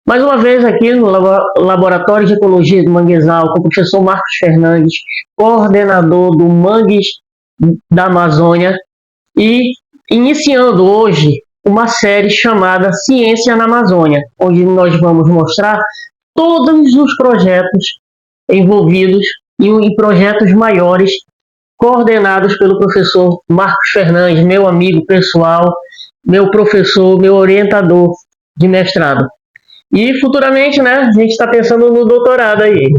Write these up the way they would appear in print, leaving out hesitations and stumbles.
Mais uma vez aqui no Laboratório de Ecologia do Manguezal, com o professor Marcos Fernandes, coordenador do Mangues da Amazônia, e iniciando hoje uma série chamada Ciência na Amazônia, onde nós vamos mostrar todos os projetos envolvidos em projetos maiores, coordenados pelo professor Marcos Fernandes, meu amigo pessoal, meu professor, meu orientador de mestrado. E futuramente, né, a gente está pensando no doutorado aí.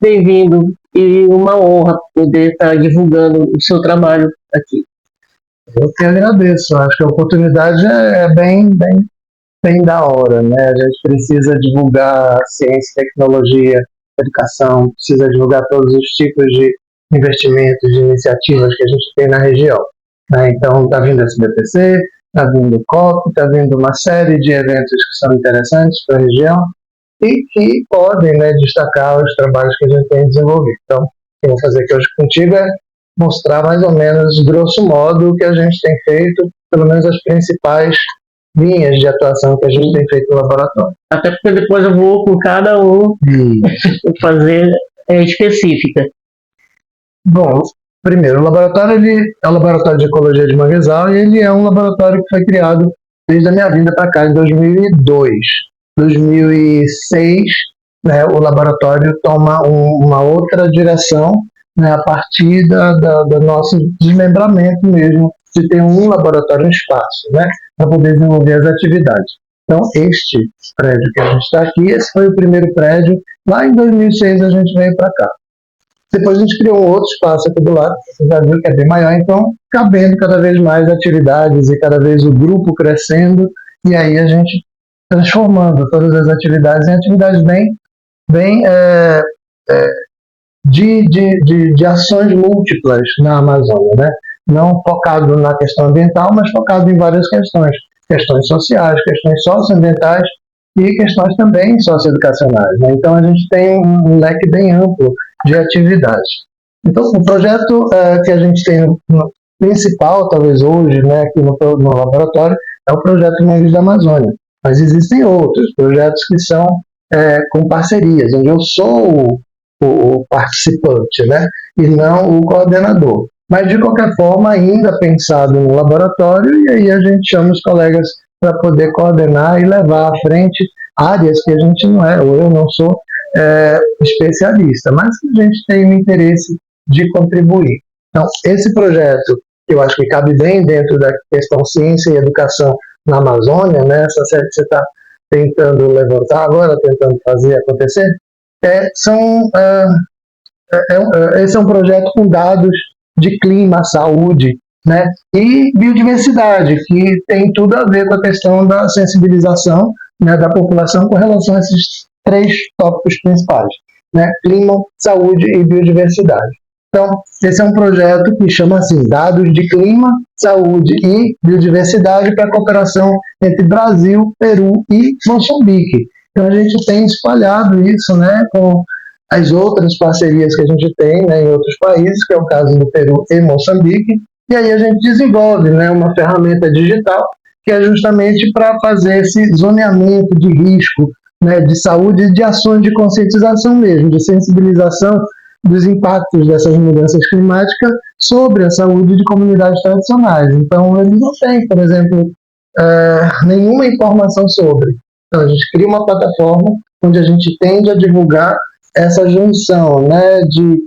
Bem-vindo e uma honra poder estar divulgando o seu trabalho aqui. Eu que agradeço, acho que a oportunidade é bem da hora, né? A gente precisa divulgar ciência, tecnologia, educação, precisa divulgar todos os tipos de investimentos, de iniciativas que a gente tem na região, né? Então, está vindo a SBPC, está vindo o COP, está vindo uma série de eventos que são interessantes para a região e que podem, né, destacar os trabalhos que a gente tem desenvolvido. Então, o que eu vou fazer aqui hoje contigo é mostrar mais ou menos, grosso modo, o que a gente tem feito, pelo menos as principais linhas de atuação que a gente tem feito no laboratório. Até porque depois eu vou com cada um fazer específica. Bom, primeiro, o laboratório é o Laboratório de Ecologia de Manguezal e ele é um laboratório que foi criado desde a minha vinda para cá, em 2002. 2006, né, o laboratório toma uma outra direção, né, a partir do nosso desmembramento mesmo, de ter um laboratório, um espaço, né, para poder desenvolver as atividades. Então, este prédio que a gente está aqui, esse foi o primeiro prédio. Lá em 2006 a gente veio para cá. Depois a gente criou um outro espaço aqui do lado, você já viu que é bem maior, então cabendo cada vez mais atividades e cada vez o grupo crescendo, e aí a gente transformando todas as atividades em atividades de ações múltiplas na Amazônia, né? Não focado na questão ambiental, mas focado em várias questões sociais, questões socioambientais e questões também socioeducacionais, né? Então a gente tem um leque bem amplo de atividades. Então o projeto que a gente tem principal, talvez hoje, né, aqui no laboratório, é o projeto Mangues da Amazônia, mas existem outros projetos que são com parcerias, onde eu sou o participante, né, e não o coordenador. Mas, de qualquer forma, ainda pensado no laboratório, e aí a gente chama os colegas para poder coordenar e levar à frente áreas que a gente não é, ou eu não sou especialista, mas que a gente tem o interesse de contribuir. Então, esse projeto, eu acho que cabe bem dentro da questão ciência e educação na Amazônia, né, essa série que você está tentando levantar agora, tentando fazer acontecer, esse é um projeto com dados de clima, saúde, né, e biodiversidade, que tem tudo a ver com a questão da sensibilização, né, da população com relação a esses três tópicos principais, né, clima, saúde e biodiversidade. Então, esse é um projeto que chama assim, Dados de Clima, Saúde e Biodiversidade para a cooperação entre Brasil, Peru e Moçambique. Então, a gente tem espalhado isso, né, com as outras parcerias que a gente tem, né, em outros países, que é o caso do Peru e Moçambique, e aí a gente desenvolve, né, uma ferramenta digital que é justamente para fazer esse zoneamento de risco, né, de saúde e de ações de conscientização mesmo, de sensibilização dos impactos dessas mudanças climáticas sobre a saúde de comunidades tradicionais. Então, ele não tem, por exemplo, nenhuma informação sobre. Então, a gente cria uma plataforma onde a gente tende a divulgar essa junção, né, de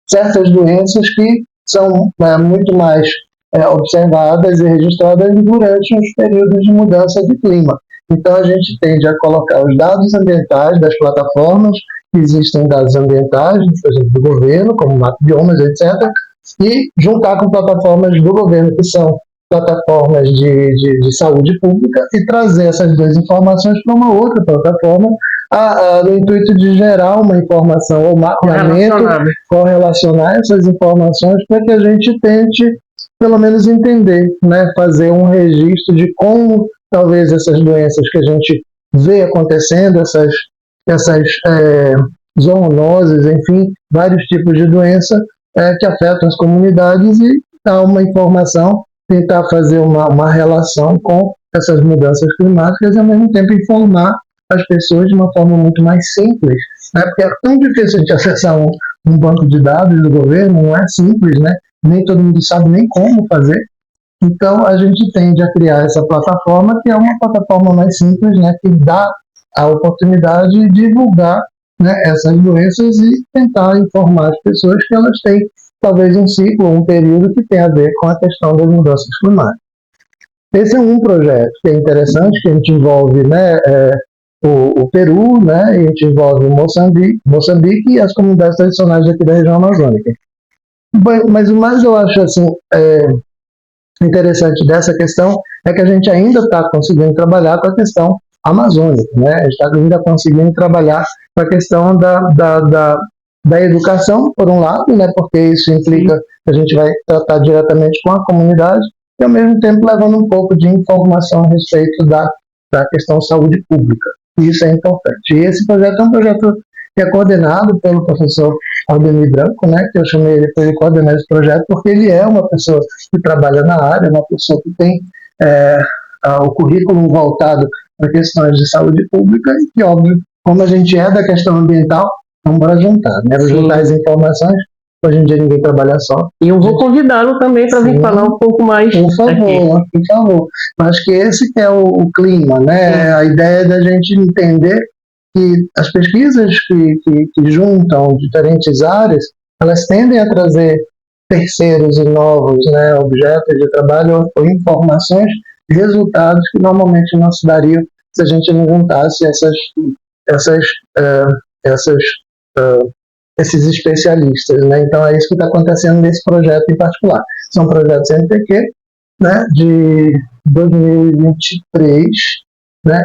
certas doenças que são muito mais observadas e registradas durante os períodos de mudança de clima. Então, a gente tende a colocar os dados ambientais das plataformas, que existem dados ambientais, por exemplo, do governo, como MapBiomas, etc., e juntar com plataformas do governo, que são plataformas de saúde pública, e trazer essas duas informações para uma outra plataforma, no intuito de gerar uma informação ou mapeamento, correlacionar essas informações para que a gente tente, pelo menos, entender, né, fazer um registro de como talvez essas doenças que a gente vê acontecendo, essas zoonoses, enfim, vários tipos de doença que afetam as comunidades, e dar uma informação, tentar fazer uma relação com essas mudanças climáticas e, ao mesmo tempo, informar as pessoas de uma forma muito mais simples, né? Porque é tão difícil de acessar um banco de dados do governo, não é simples, né? Nem todo mundo sabe nem como fazer. Então, a gente tende a criar essa plataforma, que é uma plataforma mais simples, né? Que dá a oportunidade de divulgar, né, essas doenças e tentar informar as pessoas que elas têm talvez um ciclo, um período que tem a ver com a questão das mudanças climáticas. Esse é um projeto que é interessante, que a gente envolve, né, o Peru, né, a gente envolve Moçambique e as comunidades tradicionais aqui da região amazônica. Mas o mais eu acho assim, interessante dessa questão é que a gente ainda está conseguindo trabalhar com a questão amazônica, né? A gente está ainda conseguindo trabalhar com a questão da educação, por um lado, né? Porque isso implica que a gente vai tratar diretamente com a comunidade e, ao mesmo tempo, levando um pouco de informação a respeito da questão saúde pública. Isso é importante. E esse projeto é um projeto que é coordenado pelo professor Aldemir Branco, né, que eu chamei ele para ele coordenar esse projeto, porque ele é uma pessoa que trabalha na área, uma pessoa que tem o currículo voltado para questões de saúde pública e que, óbvio, como a gente é da questão ambiental, vamos para juntar, né, juntar as informações. Hoje em dia ninguém trabalha só. E eu vou convidá-lo também para vir falar um pouco mais. Por favor, por favor. Acho que esse que é o clima, né? A ideia da gente entender que as pesquisas que juntam diferentes áreas, elas tendem a trazer terceiros e novos, né, objetos de trabalho ou informações, resultados que normalmente não se dariam se a gente não juntasse esses especialistas, né? Então é isso que está acontecendo nesse projeto em particular. São projetos NPq, né, de 2023, né?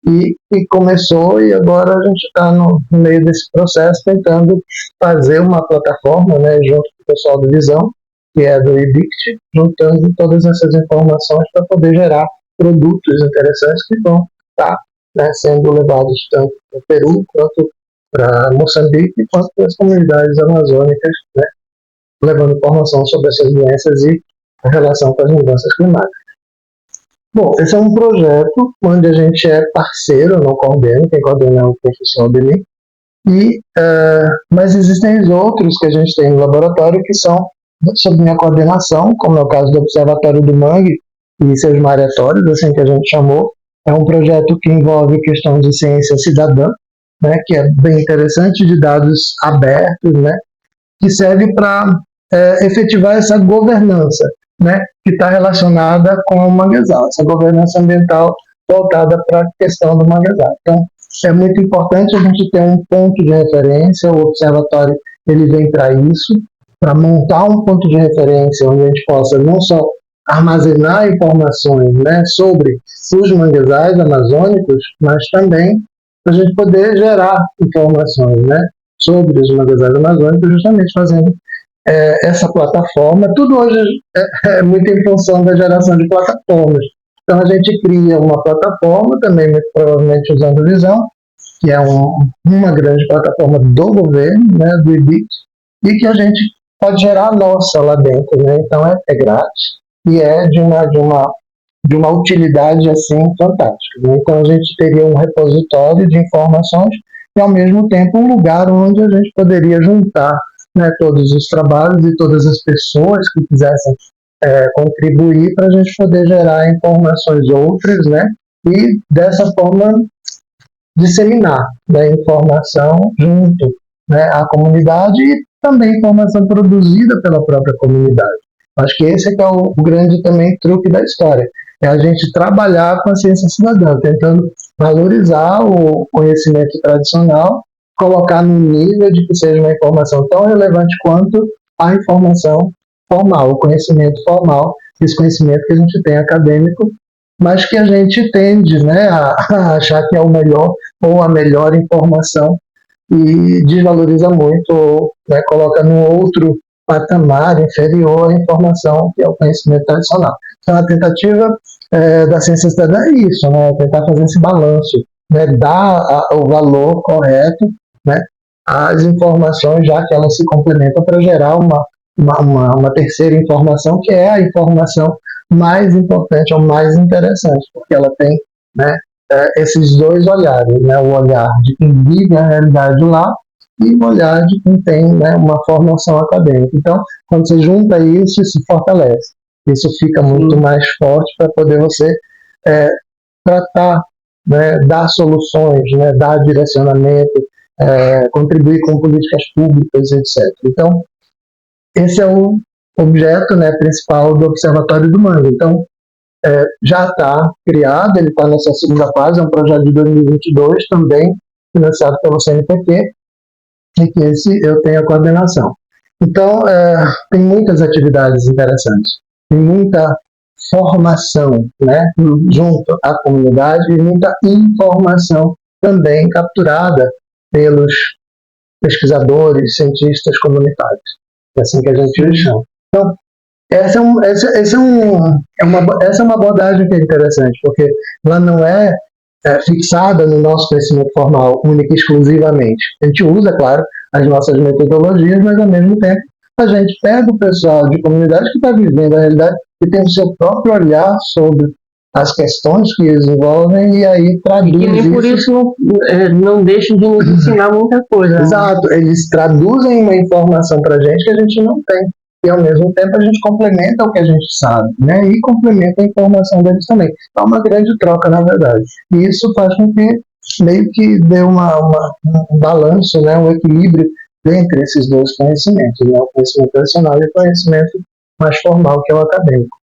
E começou, e agora a gente está no meio desse processo tentando fazer uma plataforma, né, junto com o pessoal do Visão, que é do IBICT, juntando todas essas informações para poder gerar produtos interessantes que vão estar, né, sendo levados tanto para o Peru quanto para Moçambique quanto para as comunidades amazônicas, né, levando informação sobre essas doenças e a relação com as mudanças climáticas. Bom, esse é um projeto onde a gente é parceiro, não coordena, quem coordena é o professor Aldemir, mas existem outros que a gente tem no laboratório que são sob minha coordenação, como é o caso do Observatório do Mangue e seus mareatórios, assim que a gente chamou. É um projeto que envolve questões de ciência cidadã, né, que é bem interessante, de dados abertos, né, que serve para efetivar essa governança, né, que está relacionada com o manguezal, essa governança ambiental voltada para a questão do manguezal. Então, é muito importante a gente ter um ponto de referência, o observatório ele vem para isso, para montar um ponto de referência onde a gente possa não só armazenar informações, né, sobre os manguezais amazônicos, mas também para a gente poder gerar informações, né, sobre os manguezais amazônicos, justamente fazendo essa plataforma. Tudo hoje é muito em função da geração de plataformas. Então a gente cria uma plataforma, também muito provavelmente usando o Visão, que é uma grande plataforma do governo, né, do IBIC, e que a gente pode gerar a nossa lá dentro, né? Então é grátis e é de uma utilidade assim fantástica, né? Então a gente teria um repositório de informações e ao mesmo tempo um lugar onde a gente poderia juntar, né, todos os trabalhos e todas as pessoas que quisessem contribuir para a gente poder gerar informações outras, né, e dessa forma disseminar, né, informação junto, né, à comunidade e também informação produzida pela própria comunidade. Acho que esse é que é o grande também truque da história, é a gente trabalhar com a ciência cidadã, tentando valorizar o conhecimento tradicional, colocar no nível de que seja uma informação tão relevante quanto a informação formal, o conhecimento formal, esse conhecimento que a gente tem acadêmico, mas que a gente tende, né, a achar que é o melhor ou a melhor informação e desvaloriza muito, ou, né, coloca num outro patamar inferior à informação que é o conhecimento tradicional. Então a tentativa da ciência cidadã é isso, né, tentar fazer esse balanço, né, dar o valor correto, né, às informações, já que elas se complementam para gerar uma terceira informação, que é a informação mais importante ou mais interessante, porque ela tem, né, esses dois olhares, né, o olhar de quem vive a realidade lá e o olhar de quem tem, né, uma formação acadêmica. Então, quando você junta isso se fortalece. Isso fica muito mais forte para poder você tratar, né, dar soluções, né, dar direcionamento, contribuir com políticas públicas, etc. Então, esse é o objeto, né, principal do Observatório do Mangue. Então, já está criado, ele está nessa segunda fase, é um projeto de 2022 também, financiado pelo CNPq, e que esse eu tenho a coordenação. Então, tem muitas atividades interessantes, tem muita formação, né, junto à comunidade e muita informação também capturada pelos pesquisadores, cientistas comunitários. É assim que a gente chama. Então, essa é uma abordagem que é interessante, porque ela não é fixada no nosso conhecimento formal, única e exclusivamente. A gente usa, claro, as nossas metodologias, mas, ao mesmo tempo, a gente pega o pessoal de comunidade que está vivendo a realidade e tem o seu próprio olhar sobre as questões que eles envolvem e aí traduz E nem por isso não deixam de nos ensinar muita coisa. Exato, eles traduzem uma informação para a gente que a gente não tem. E, ao mesmo tempo, a gente complementa o que a gente sabe, né? E complementa a informação deles também. É uma grande troca, na verdade. E isso faz com que meio que dê um balanço, né? Um equilíbrio entre esses dois conhecimentos, né? O conhecimento tradicional e o conhecimento mais formal, que é o acadêmico.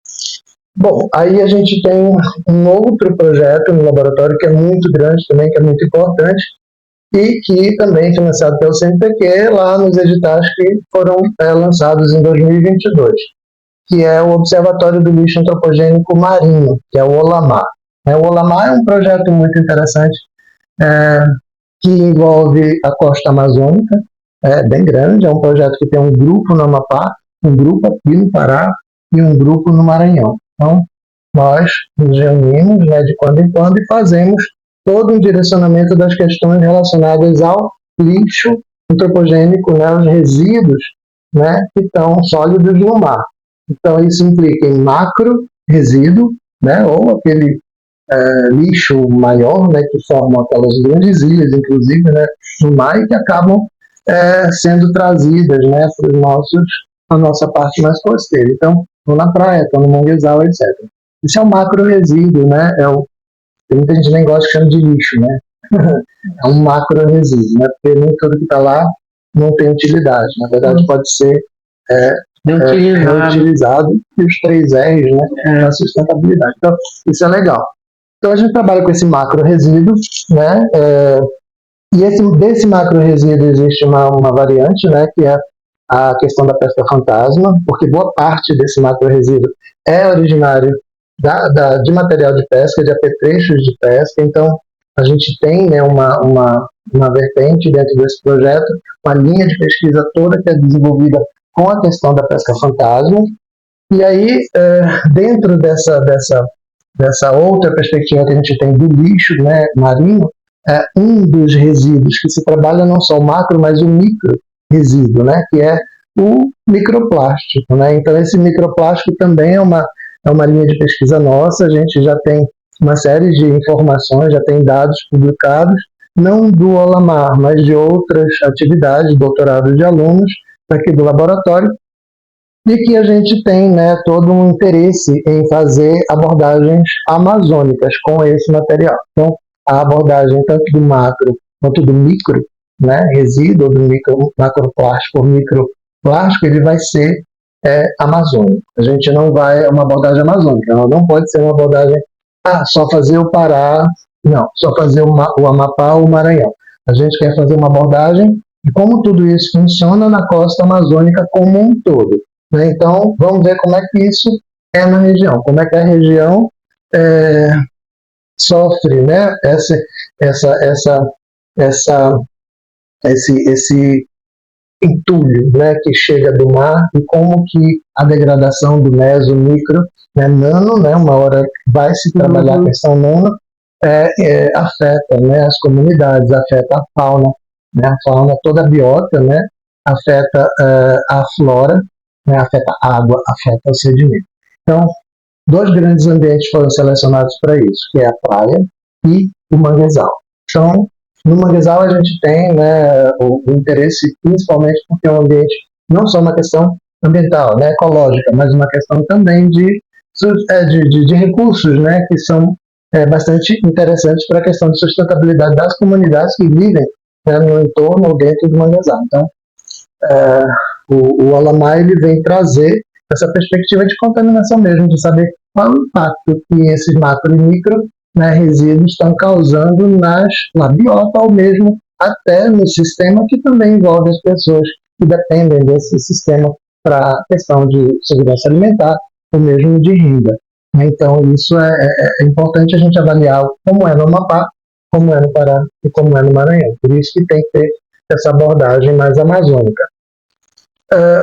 Bom, aí a gente tem um outro projeto no laboratório que é muito grande também, que é muito importante, e que também é financiado pelo CNPq lá nos editais que foram lançados em 2022, que é o Observatório do Lixo Antropogênico Marinho, que é o OLAMAR. O OLAMAR é um projeto muito interessante que envolve a costa amazônica, bem grande, é um projeto que tem um grupo no Amapá, um grupo aqui no Pará e um grupo no Maranhão. Então, nós nos reunimos, né, de quando em quando e fazemos todo um direcionamento das questões relacionadas ao lixo antropogênico, né, os resíduos, né, que estão sólidos no mar. Então, isso implica em macro resíduo, né, ou aquele lixo maior, né, que formam aquelas grandes ilhas, inclusive, né, no mar, e que acabam sendo trazidas, né, para a nossa parte mais costeira. Então, estão na praia, estão no manguezal, etc. Isso é um macro resíduo, né, muita gente nem gosta de chamar de lixo, né? É um macro resíduo, né? Porque nem tudo que está lá não tem utilidade. Na verdade, pode ser reutilizado, e os 3 R's, né? A sustentabilidade. Então, isso é legal. Então, a gente trabalha com esse macro resíduo, né? E desse macro resíduo existe uma variante, né? Que é a questão da pesca fantasma, porque boa parte desse macro resíduo é originário de material de pesca, de apetrechos de pesca. Então, a gente tem, né, uma vertente dentro desse projeto, uma linha de pesquisa toda que é desenvolvida com a questão da pesca fantasma. E aí, dentro dessa outra perspectiva que a gente tem do lixo, né, marinho, um dos resíduos que se trabalha não só o macro, mas o micro resíduo, né, que é o microplástico, né? Então, esse microplástico também é uma linha de pesquisa nossa. A gente já tem uma série de informações, já tem dados publicados, não do OLAMAR, mas de outras atividades, doutorados de alunos aqui do laboratório, e que a gente tem, né, todo um interesse em fazer abordagens amazônicas com esse material. Então, a abordagem tanto do macro quanto do micro, né, resíduo, do macroplástico ou microplástico, ele vai ser amazônico. A gente não vai uma abordagem amazônica, ela não pode ser uma abordagem só fazer o Pará, não, só fazer o Amapá ou o Maranhão. A gente quer fazer uma abordagem de como tudo isso funciona na costa amazônica como um todo, né? Então, vamos ver como é que isso é na região, como é que a região sofre, né, esse entulho, né, que chega do mar, e como que a degradação do meso, micro, né, nano, né, uma hora vai se trabalhar a questão nano, afeta, né, as comunidades, afeta a fauna, né, a fauna toda a biota, né, afeta a flora, né, afeta a água, afeta o sedimento. Então, dois grandes ambientes foram selecionados para isso, que é a praia e o manguezal. Então, no manguezal a gente tem, né, o interesse principalmente porque é um ambiente, não só uma questão ambiental, né, ecológica, mas uma questão também de recursos, né, que são bastante interessantes para a questão de sustentabilidade das comunidades que vivem, né, no entorno ou dentro do manguezal. Então, o Alamar ele vem trazer essa perspectiva de contaminação mesmo, de saber qual é o impacto que esses macro e micro, né, resíduos estão causando na biota ou mesmo até no sistema que também envolve as pessoas que dependem desse sistema para a questão de segurança alimentar ou mesmo de renda. Então, isso é importante a gente avaliar como é no Amapá, como é no Pará e como é no Maranhão. Por isso que tem que ter essa abordagem mais amazônica.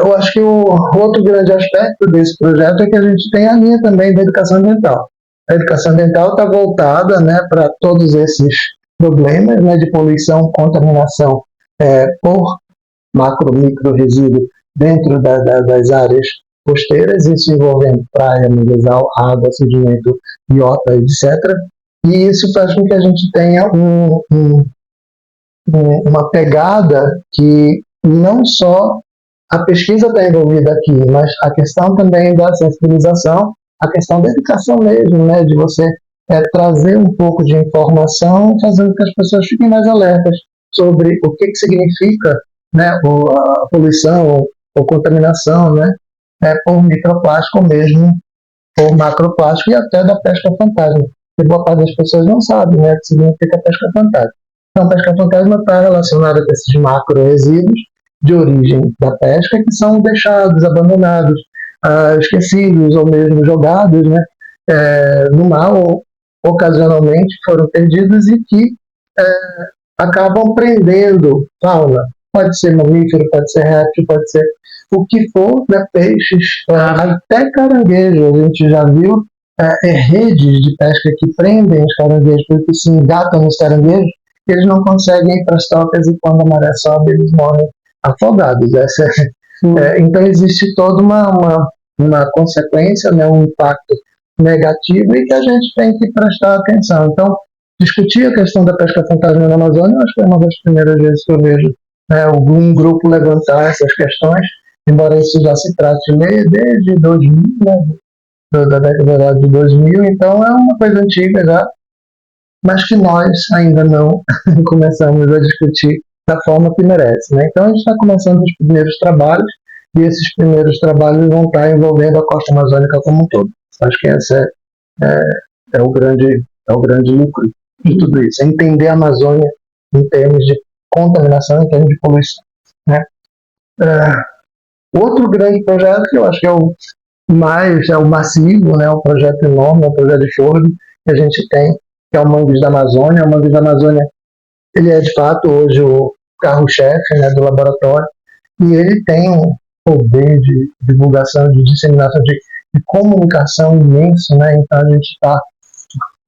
Eu acho que o outro grande aspecto desse projeto é que a gente tem a linha também da educação ambiental. A educação ambiental está voltada, né, para todos esses problemas, né, de poluição, contaminação por macro, micro resíduo dentro das áreas costeiras, isso envolvendo praia, manguezal, água, sedimento, biota, etc. E isso faz com que a gente tenha uma pegada que não só a pesquisa está envolvida aqui, mas a questão também da sensibilização, a questão da educação mesmo, né, de você trazer um pouco de informação, fazendo com que as pessoas fiquem mais alertas sobre o que significa, né, a poluição ou contaminação, né, por microplástico ou mesmo por macroplástico e até da pesca fantasma. E boa parte das pessoas não sabe, né, o que significa pesca fantasma. Então, a pesca fantasma está relacionada com esses macro resíduos de origem da pesca que são deixados, abandonados, esquecidos ou mesmo jogados, né, no mar, ou ocasionalmente foram perdidos e que acabam prendendo fauna. Pode ser mamífero, pode ser réptil, pode ser o que for, né, peixes, até caranguejo. A gente já viu redes de pesca que prendem os caranguejos, porque se engatam nos caranguejos, eles não conseguem ir para as tocas e quando a maré sobe eles morrem afogados. Então existe toda uma consequência, né, um impacto negativo e que a gente tem que prestar atenção. Então, discutir a questão da pesca fantasma na Amazônia, acho que é uma das primeiras vezes que eu vejo algum grupo levantar essas questões, embora isso já se trate desde 2000, né, da década de 2000, então é uma coisa antiga já, mas que nós ainda não começamos a discutir da forma que merece, né? Então a gente está começando os primeiros trabalhos e esses primeiros trabalhos vão estar envolvendo a costa amazônica como um todo. Acho que esse é o grande lucro de tudo isso, é entender a Amazônia em termos de contaminação, em termos de poluição, né? Outro grande projeto que eu acho que é o massivo, né? Um projeto enorme, um projeto de forno que a gente tem, que é o Mangues da Amazônia. O Mangues da Amazônia ele é, de fato, hoje o carro-chefe, né, do laboratório, e ele tem um poder de divulgação, de disseminação, de comunicação imenso, né? Então a gente está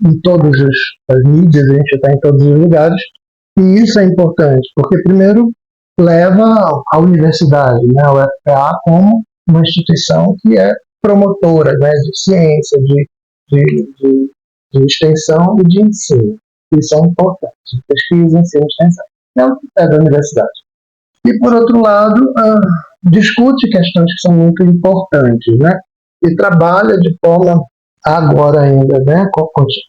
em todas as mídias, a gente está em todos os lugares, e isso é importante, porque primeiro leva a universidade, né, a UFPA, como uma instituição que é promotora, né, de ciência, de extensão e de ensino. Isso é importante, pesquisa, ensino e extensão. É o que é da universidade. E, por outro lado, discute questões que são muito importantes, né? E trabalha de forma, agora ainda, né,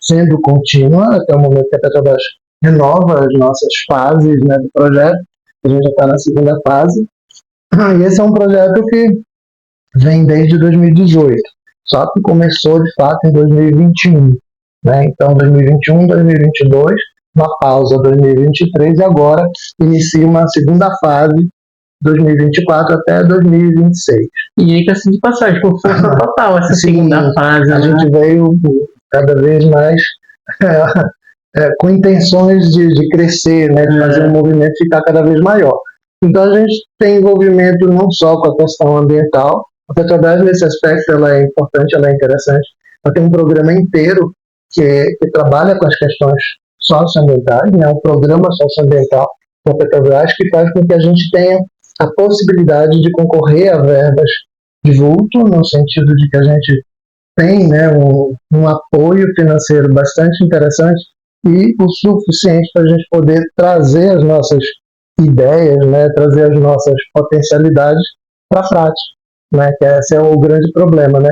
sendo contínua, até o momento que a Petrobras renova as nossas fases, né, do projeto. A gente já está na segunda fase. E esse é um projeto que vem desde 2018, só que começou, de fato, em 2021. Né? Então, 2021, 2022, uma pausa 2023 e agora inicia uma segunda fase, 2024 até 2026. E aí, assim de passagem, com força total essa segunda fase. A gente veio cada vez mais com intenções de crescer, né, de fazer o movimento ficar cada vez maior. Então, a gente tem envolvimento não só com a questão ambiental. A Petrobras, nesse aspecto, ela é importante, ela é interessante. Ela tem um programa inteiro que trabalha com as questões socioambientais, né, um programa socioambiental com a Petrobras, que faz com que a gente tenha a possibilidade de concorrer a verbas de vulto, no sentido de que a gente tem, né, um apoio financeiro bastante interessante e o suficiente para a gente poder trazer as nossas ideias, né, trazer as nossas potencialidades para a prática, né, que esse é o grande problema, né?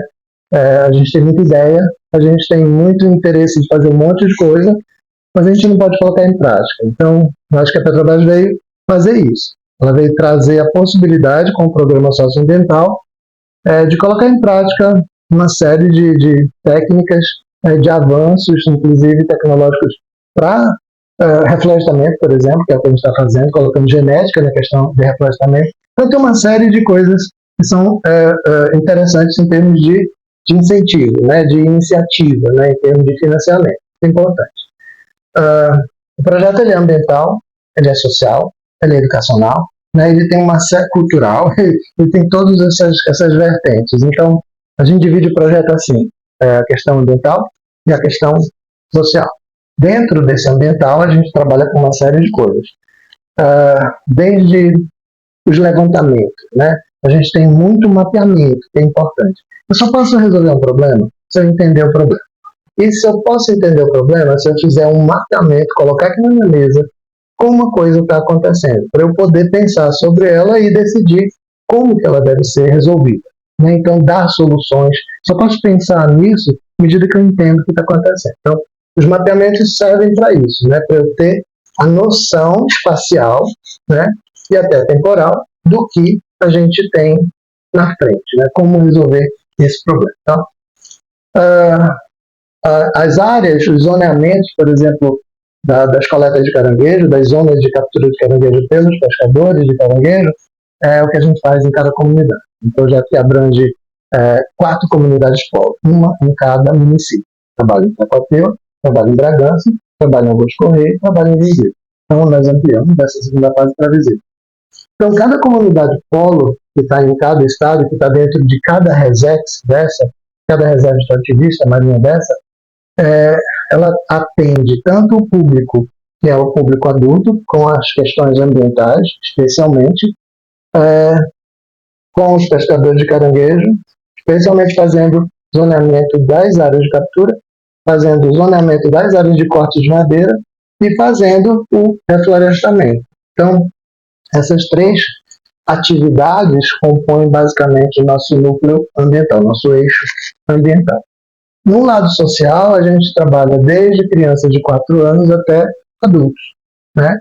A gente tem muita ideia, a gente tem muito interesse de fazer um monte de coisa, mas a gente não pode colocar em prática. Então, eu acho que a Petrobras veio fazer isso. Ela veio trazer a possibilidade, com o programa socioambiental, de colocar em prática uma série de técnicas de avanços, inclusive tecnológicos, para reflorestamento, por exemplo, que é o que a gente está fazendo, colocando genética na questão de reflorestamento. Então, tem uma série de coisas que são interessantes em termos de incentivo, né, de iniciativa, né, em termos de financiamento. Isso é importante. O projeto ele é ambiental, ele é social, ele é educacional, né, ele tem uma série cultural, ele tem todas essas vertentes. Então, a gente divide o projeto assim, a questão ambiental e a questão social. Dentro desse ambiental, a gente trabalha com uma série de coisas. Desde os levantamentos, né? A gente tem muito mapeamento, que é importante. Eu só posso resolver um problema se eu entender o problema. E se eu posso entender o problema, se eu fizer um mapeamento, colocar aqui na minha mesa como uma coisa está acontecendo, para eu poder pensar sobre ela e decidir como que ela deve ser resolvida. Né? Então, dar soluções. Só posso pensar nisso à medida que eu entendo o que está acontecendo. Então, os mapeamentos servem para isso, né? Para eu ter a noção espacial, né? E até temporal do que a gente tem na frente, né? Como resolver esse problema. Então, as áreas, os zoneamentos, por exemplo, das coletas de caranguejo, das zonas de captura de caranguejo pelos pescadores de caranguejo, é o que a gente faz em cada comunidade. Um projeto que abrange 4 comunidades polo, uma em cada município. Trabalho em Taquapeu, trabalho em Bragança, trabalho em Augusto Correia, trabalho em Viseu. Então, nós ampliamos dessa segunda fase para Viseu. Então, cada comunidade polo, que está em cada estado, que está dentro de cada resex dessa, cada reserva extrativista, marinha dessa, ela atende tanto o público, que é o público adulto, com as questões ambientais, especialmente, com os pescadores de caranguejo, especialmente fazendo zoneamento das áreas de captura, fazendo zoneamento das áreas de corte de madeira e fazendo o reflorestamento. Então, essas 3 atividades compõem basicamente o nosso núcleo ambiental, nosso eixo ambiental. No lado social, a gente trabalha desde crianças de 4 anos até adultos, né?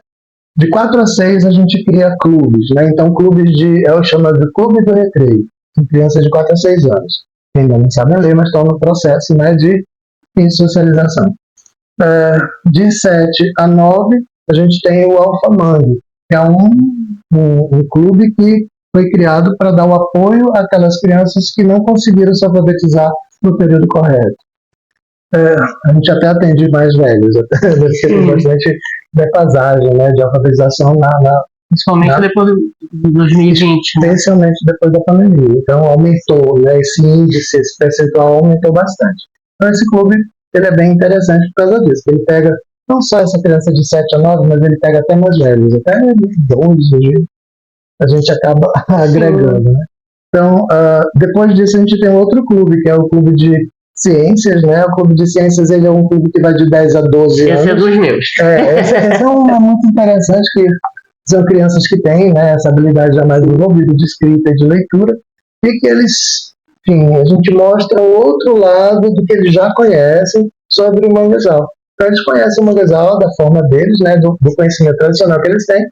De 4 a 6 a gente cria clubes, né? Então clubes eu chamo de clube do recreio, com crianças de 4 a 6 anos, que ainda não sabem ler, mas estão no processo, né, de socialização. De 7 a 9 a gente tem o Alfa Mangue, que é um clube que foi criado para dar o apoio àquelas crianças que não conseguiram se alfabetizar no período correto. A gente até atende mais velhos, até tem bastante defasagem, né, de alfabetização principalmente depois de 2020. Especialmente depois da pandemia. Então aumentou, né, esse índice, esse percentual aumentou bastante. Então esse clube ele é bem interessante por causa disso. Ele pega não só essa criança de 7 a 9, mas ele pega até mais velhos, até 12, a gente acaba agregando, né? Então, depois disso a gente tem outro clube, que é o clube de ciências, né? O clube de ciências ele é um clube que vai de 10 a 12 anos. Esse é dos meus. Esse é muito interessante, que são crianças que têm, né, essa habilidade já mais desenvolvida de escrita e de leitura, e que eles, enfim, a gente mostra o outro lado do que eles já conhecem sobre o manguezal. Então eles conhecem o manguezal da forma deles, né, do conhecimento tradicional que eles têm,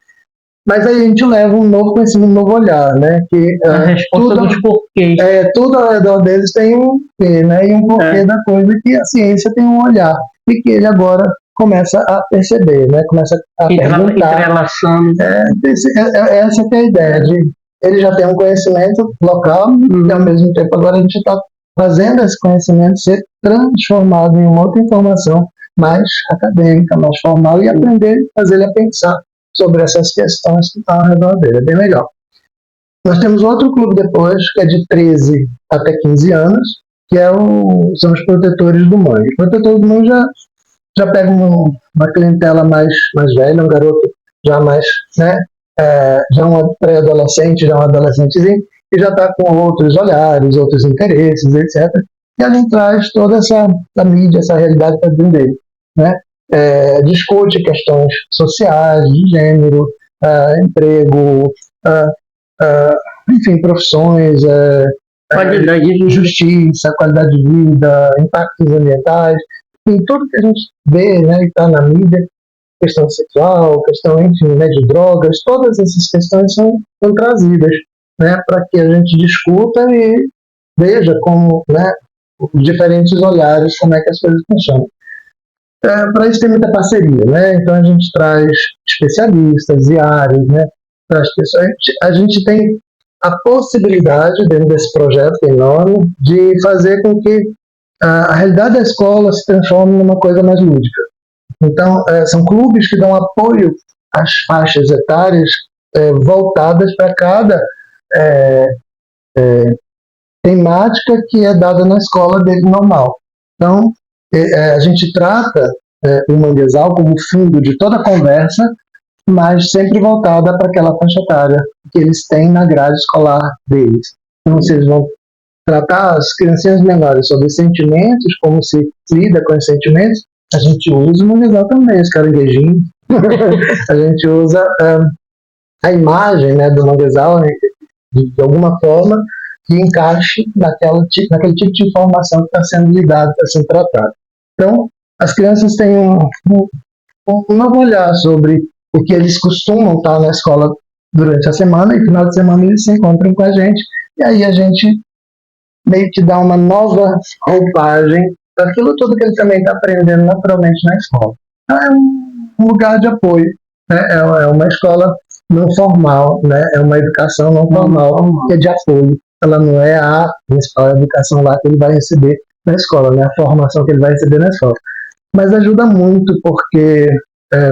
mas aí a gente leva um novo conhecimento, um novo olhar, né? Que a resposta dos porquês. Tudo ao redor deles tem um porquê, né? E um porquê da coisa que a ciência tem um olhar. E que ele agora começa a perceber, né? Começa a perguntar. Entrelaçando. Essa que é a ideia, de ele já tem um conhecimento local, e ao mesmo tempo agora a gente está fazendo esse conhecimento ser transformado em uma outra informação mais acadêmica, mais formal, e aprender, fazer ele a pensar sobre essas questões que estão ao redor dele. É bem legal. Nós temos outro clube depois, que é de 13 até 15 anos, que são os protetores do mangue. Os protetores do mangue já pegam uma clientela mais velha, um garoto já mais, né, já um pré-adolescente, já um adolescentezinho, que já está com outros olhares, outros interesses, etc. e a gente traz toda essa mídia, essa realidade para dentro dele, né? Discute questões sociais, de gênero, emprego, enfim, profissões, Qualidade de vida. justiça, qualidade de vida, impactos ambientais, enfim, tudo que a gente vê, né, que está na mídia, questão sexual, questão, enfim, né, de drogas, todas essas questões são trazidas, né, para que a gente discuta e veja como, né, os diferentes olhares, como é que as coisas funcionam. Para isso tem muita parceria, né? Então a gente traz especialistas e áreas, né? Para as pessoas. A gente tem a possibilidade, dentro desse projeto enorme, de fazer com que a realidade da escola se transforme numa coisa mais lúdica. Então, são clubes que dão apoio às faixas etárias voltadas para cada temática que é dada na escola dele normal. Então, a gente trata o manguezal como fundo de toda a conversa, mas sempre voltada para aquela faixa etária que eles têm na grade escolar deles. Então, vocês vão tratar as criancinhas menores sobre sentimentos, como se lida com os sentimentos. A gente usa o manguezal também, os caranguejinhos. A gente usa a imagem, né, do manguezal de alguma forma que encaixe naquele tipo de informação que está sendo lidada, está sendo tratada. Então, as crianças têm um novo olhar sobre o que eles costumam estar na escola durante a semana, e no final de semana eles se encontram com a gente, e aí a gente meio que dá uma nova roupagem daquilo tudo que ele também está aprendendo naturalmente na escola. Então, é um lugar de apoio, né? É uma escola não formal, né? É uma educação não formal, que é de apoio. Ela não é a principal educação lá que ele vai receber na escola, né? A formação que ele vai receber na escola. Mas ajuda muito porque,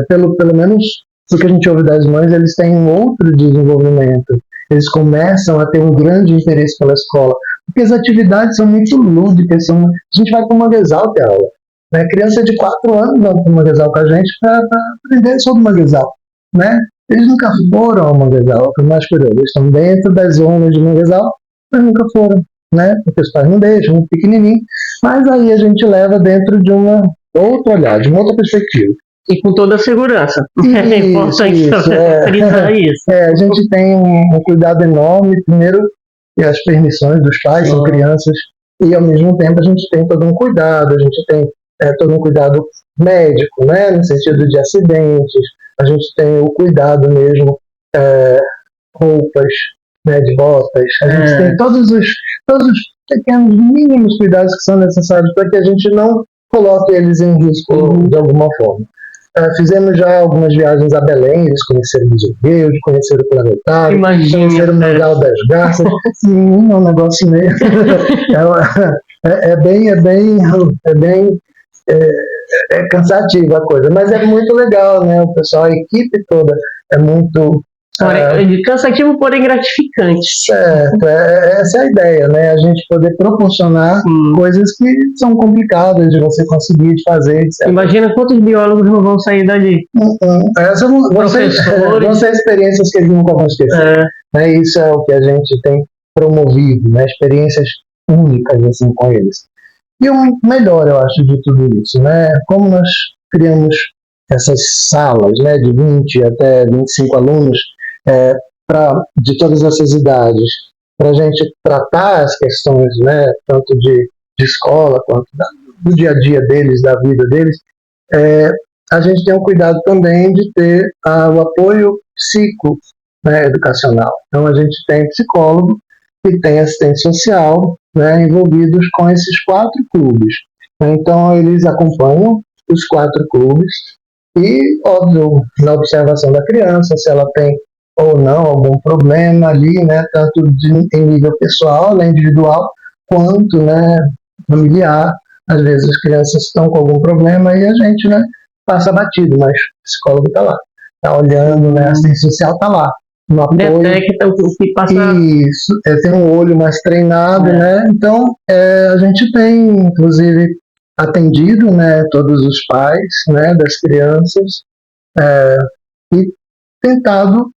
pelo menos do que a gente ouve das mães, eles têm um outro desenvolvimento. Eles começam a ter um grande interesse pela escola, porque as atividades são muito lúdicas. A gente vai para o manguezal ter aula. Né? Criança de 4 anos vai para o manguezal com a gente para aprender sobre o manguezal. Né? Eles nunca foram ao manguezal, o que é mais curioso. Eles estão dentro das zonas de manguezal, mas nunca foram. Né? Porque os pais não deixam, muito pequenininho. Mas aí a gente leva dentro de outro olhar, de uma outra perspectiva. E com toda a segurança. É importante frisar isso. A gente tem um cuidado enorme, primeiro, as permissões dos pais, são crianças, e ao mesmo tempo a gente tem todo um cuidado, a gente tem todo um cuidado médico, né, no sentido de acidentes, a gente tem o cuidado mesmo, roupas, né, de botas, a gente tem todos os pequenos, mínimos cuidados que são necessários para que a gente não coloque eles em risco de alguma forma. Fizemos já algumas viagens a Belém, eles conheceram o Museu Verde, conheceram o Planetário, conheceram o Mangal das Garças. Sim, é um negócio meio... é cansativo a coisa, mas é muito legal, né? O pessoal, a equipe toda é muito... cansativo, porém gratificante. Certo, essa é a ideia, né? A gente poder proporcionar coisas que são complicadas de você conseguir fazer, etc. Imagina quantos biólogos não vão sair dali. Essas vão ser experiências que eles nunca vão esquecer. Né? Isso é o que a gente tem promovido, né? Experiências únicas assim, com eles. E o melhor, eu acho, de tudo isso, né? Como nós criamos essas salas, né, de 20 até 25 alunos, de todas essas idades, para a gente tratar as questões, né, tanto de escola quanto do dia a dia deles, da vida deles, a gente tem um cuidado também de ter o apoio educacional. Então a gente tem psicólogo e tem assistente social, né, envolvidos com esses 4 clubes. Então eles acompanham os 4 clubes e, óbvio, na observação da criança, se ela tem ou não algum problema ali, né, tanto em nível pessoal, né, individual, quanto, né, familiar. Às vezes as crianças estão com algum problema e a gente, né, passa batido, mas o psicólogo está lá, está olhando, né, a assistente social está lá, no apoio. Detecta o que passa. Isso, tem um olho mais treinado, né, então a gente tem, inclusive, atendido, né, todos os pais, né, das crianças, e tentado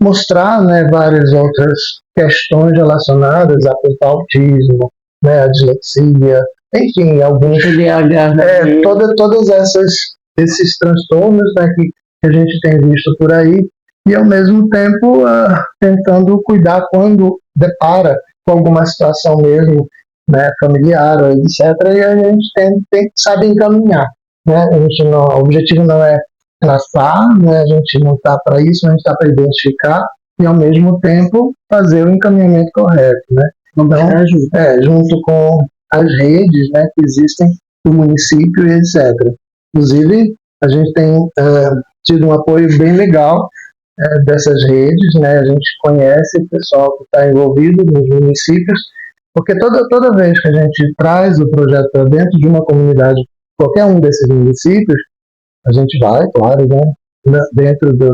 mostrar, né, várias outras questões relacionadas ao autismo, né, a dislexia, enfim, alguns TDAH, né? todas esses transtornos, né, que a gente tem visto por aí, e ao mesmo tempo tentando cuidar quando depara com alguma situação mesmo, né, familiar, etc. E a gente tem que saber encaminhar, né? O objetivo não é traçar, né? A gente não está para isso, a gente está para identificar e ao mesmo tempo fazer o encaminhamento correto, né? Então, junto com as redes, né, que existem do município e etc. Inclusive, a gente tem tido um apoio bem legal dessas redes, né? A gente conhece o pessoal que está envolvido nos municípios, porque toda vez que a gente traz o projeto para dentro de uma comunidade, qualquer um desses municípios, a gente vai, claro, né, dentro da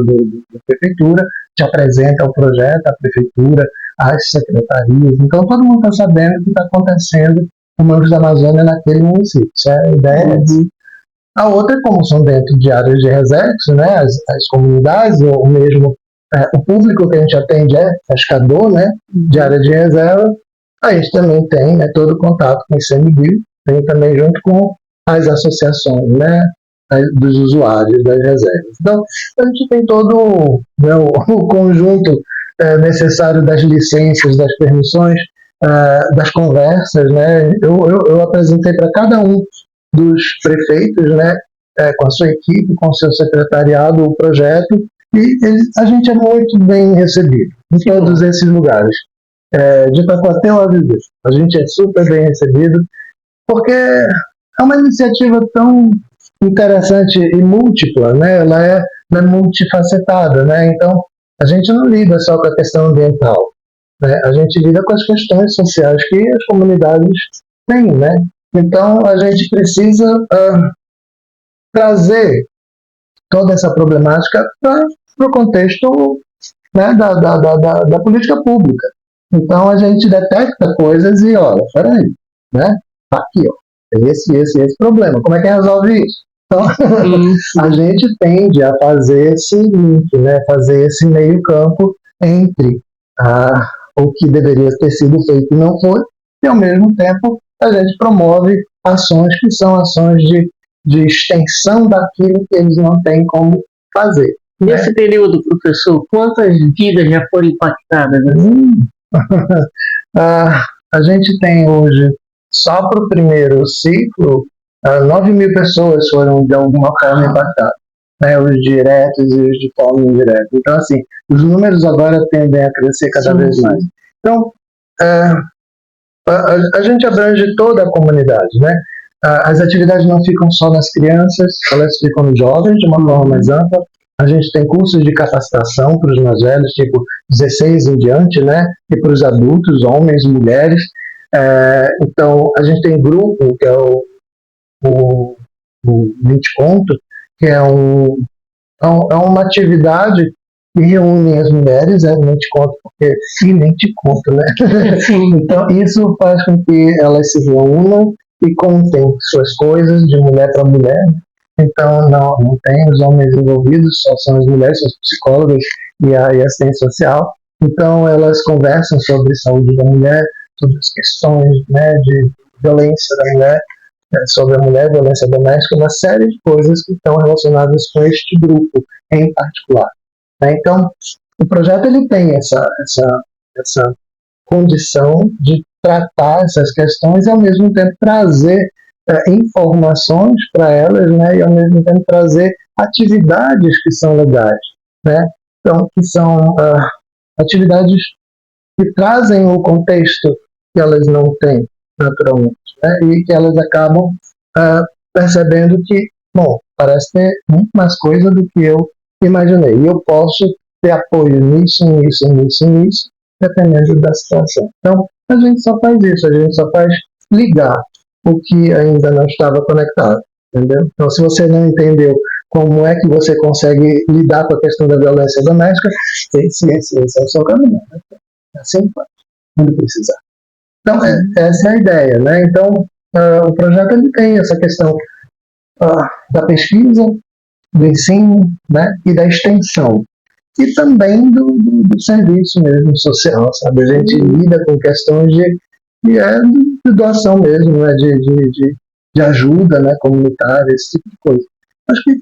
prefeitura, te apresenta o projeto, a prefeitura, as secretarias, então todo mundo está sabendo o que está acontecendo no Mangos da Amazônia naquele município. Isso é a ideia. A outra, como são dentro de áreas de resexo, né, as comunidades, ou mesmo o público que a gente atende é pescador, né, de área de reserva, a gente também tem, né, todo o contato com o ICMBio, tem também junto com as associações, né, dos usuários das reservas. Então, a gente tem todo, né, o conjunto necessário das licenças, das permissões, das conversas, né. Eu apresentei para cada um dos prefeitos, né, com a sua equipe, com o seu secretariado, o projeto, e a gente é muito bem recebido em todos esses lugares. De Itacoateua a Viver, a gente é super bem recebido, porque é uma iniciativa tão interessante e múltipla, né? Ela é multifacetada, né? Então, a gente não lida só com a questão ambiental, né? A gente lida com as questões sociais que as comunidades têm, né? Então, a gente precisa trazer toda essa problemática para o contexto, né, da política pública. Então, a gente detecta coisas e, olha, peraí, né? Tá aqui, ó, tem esse problema. Como é que resolve isso? Então, a gente tende a fazer esse link, né, fazer esse meio campo entre o que deveria ter sido feito e não foi, e, ao mesmo tempo, a gente promove ações que são ações de extensão daquilo que eles não têm como fazer. Nesse período, professor, quantas vidas já foram impactadas? A gente tem hoje, só para o primeiro ciclo, 9.000 pessoas foram de alguma forma impactadas, né, os diretos e os de forma indireta. Então, assim, os números agora tendem a crescer cada vez mais. Então, a gente abrange toda a comunidade, né? As atividades não ficam só nas crianças, elas ficam nos jovens de uma forma mais ampla. A gente tem cursos de capacitação para os mais velhos, tipo 16 em diante, né? E para os adultos, homens, mulheres. Então, a gente tem grupo, que é o 20 Conto, que é uma atividade que reúne as mulheres, 20 Conto, porque sim, 20 Conto, né? Então, isso faz com que elas se reúnam e contem suas coisas de mulher para mulher. Então, não tem os homens envolvidos, só são as mulheres, são as psicólogas e a assistência social. Então, elas conversam sobre saúde da mulher, sobre as questões, né, de violência da mulher, sobre a mulher, violência doméstica, uma série de coisas que estão relacionadas com este grupo em particular. Então, o projeto ele tem essa condição de tratar essas questões e, ao mesmo tempo, trazer informações para elas, né, e, ao mesmo tempo, trazer atividades que são legais, né? Então, que são atividades que trazem o contexto que elas não têm naturalmente, né? E que elas acabam percebendo que, bom, parece ter muito mais coisa do que eu imaginei. E eu posso ter apoio nisso, dependendo da situação. Então, a gente só faz isso, a gente só faz ligar o que ainda não estava conectado, entendeu? Então, se você não entendeu como é que você consegue lidar com a questão da violência doméstica, esse é o seu caminho, né? Assim faz, quando precisar. Então, essa é a ideia, né? Então, o projeto ele tem essa questão da pesquisa, do ensino, né, e da extensão. E também do serviço mesmo social, sabe? A gente lida com questões de doação mesmo, né, de ajuda, né, comunitária, esse tipo de coisa. Acho que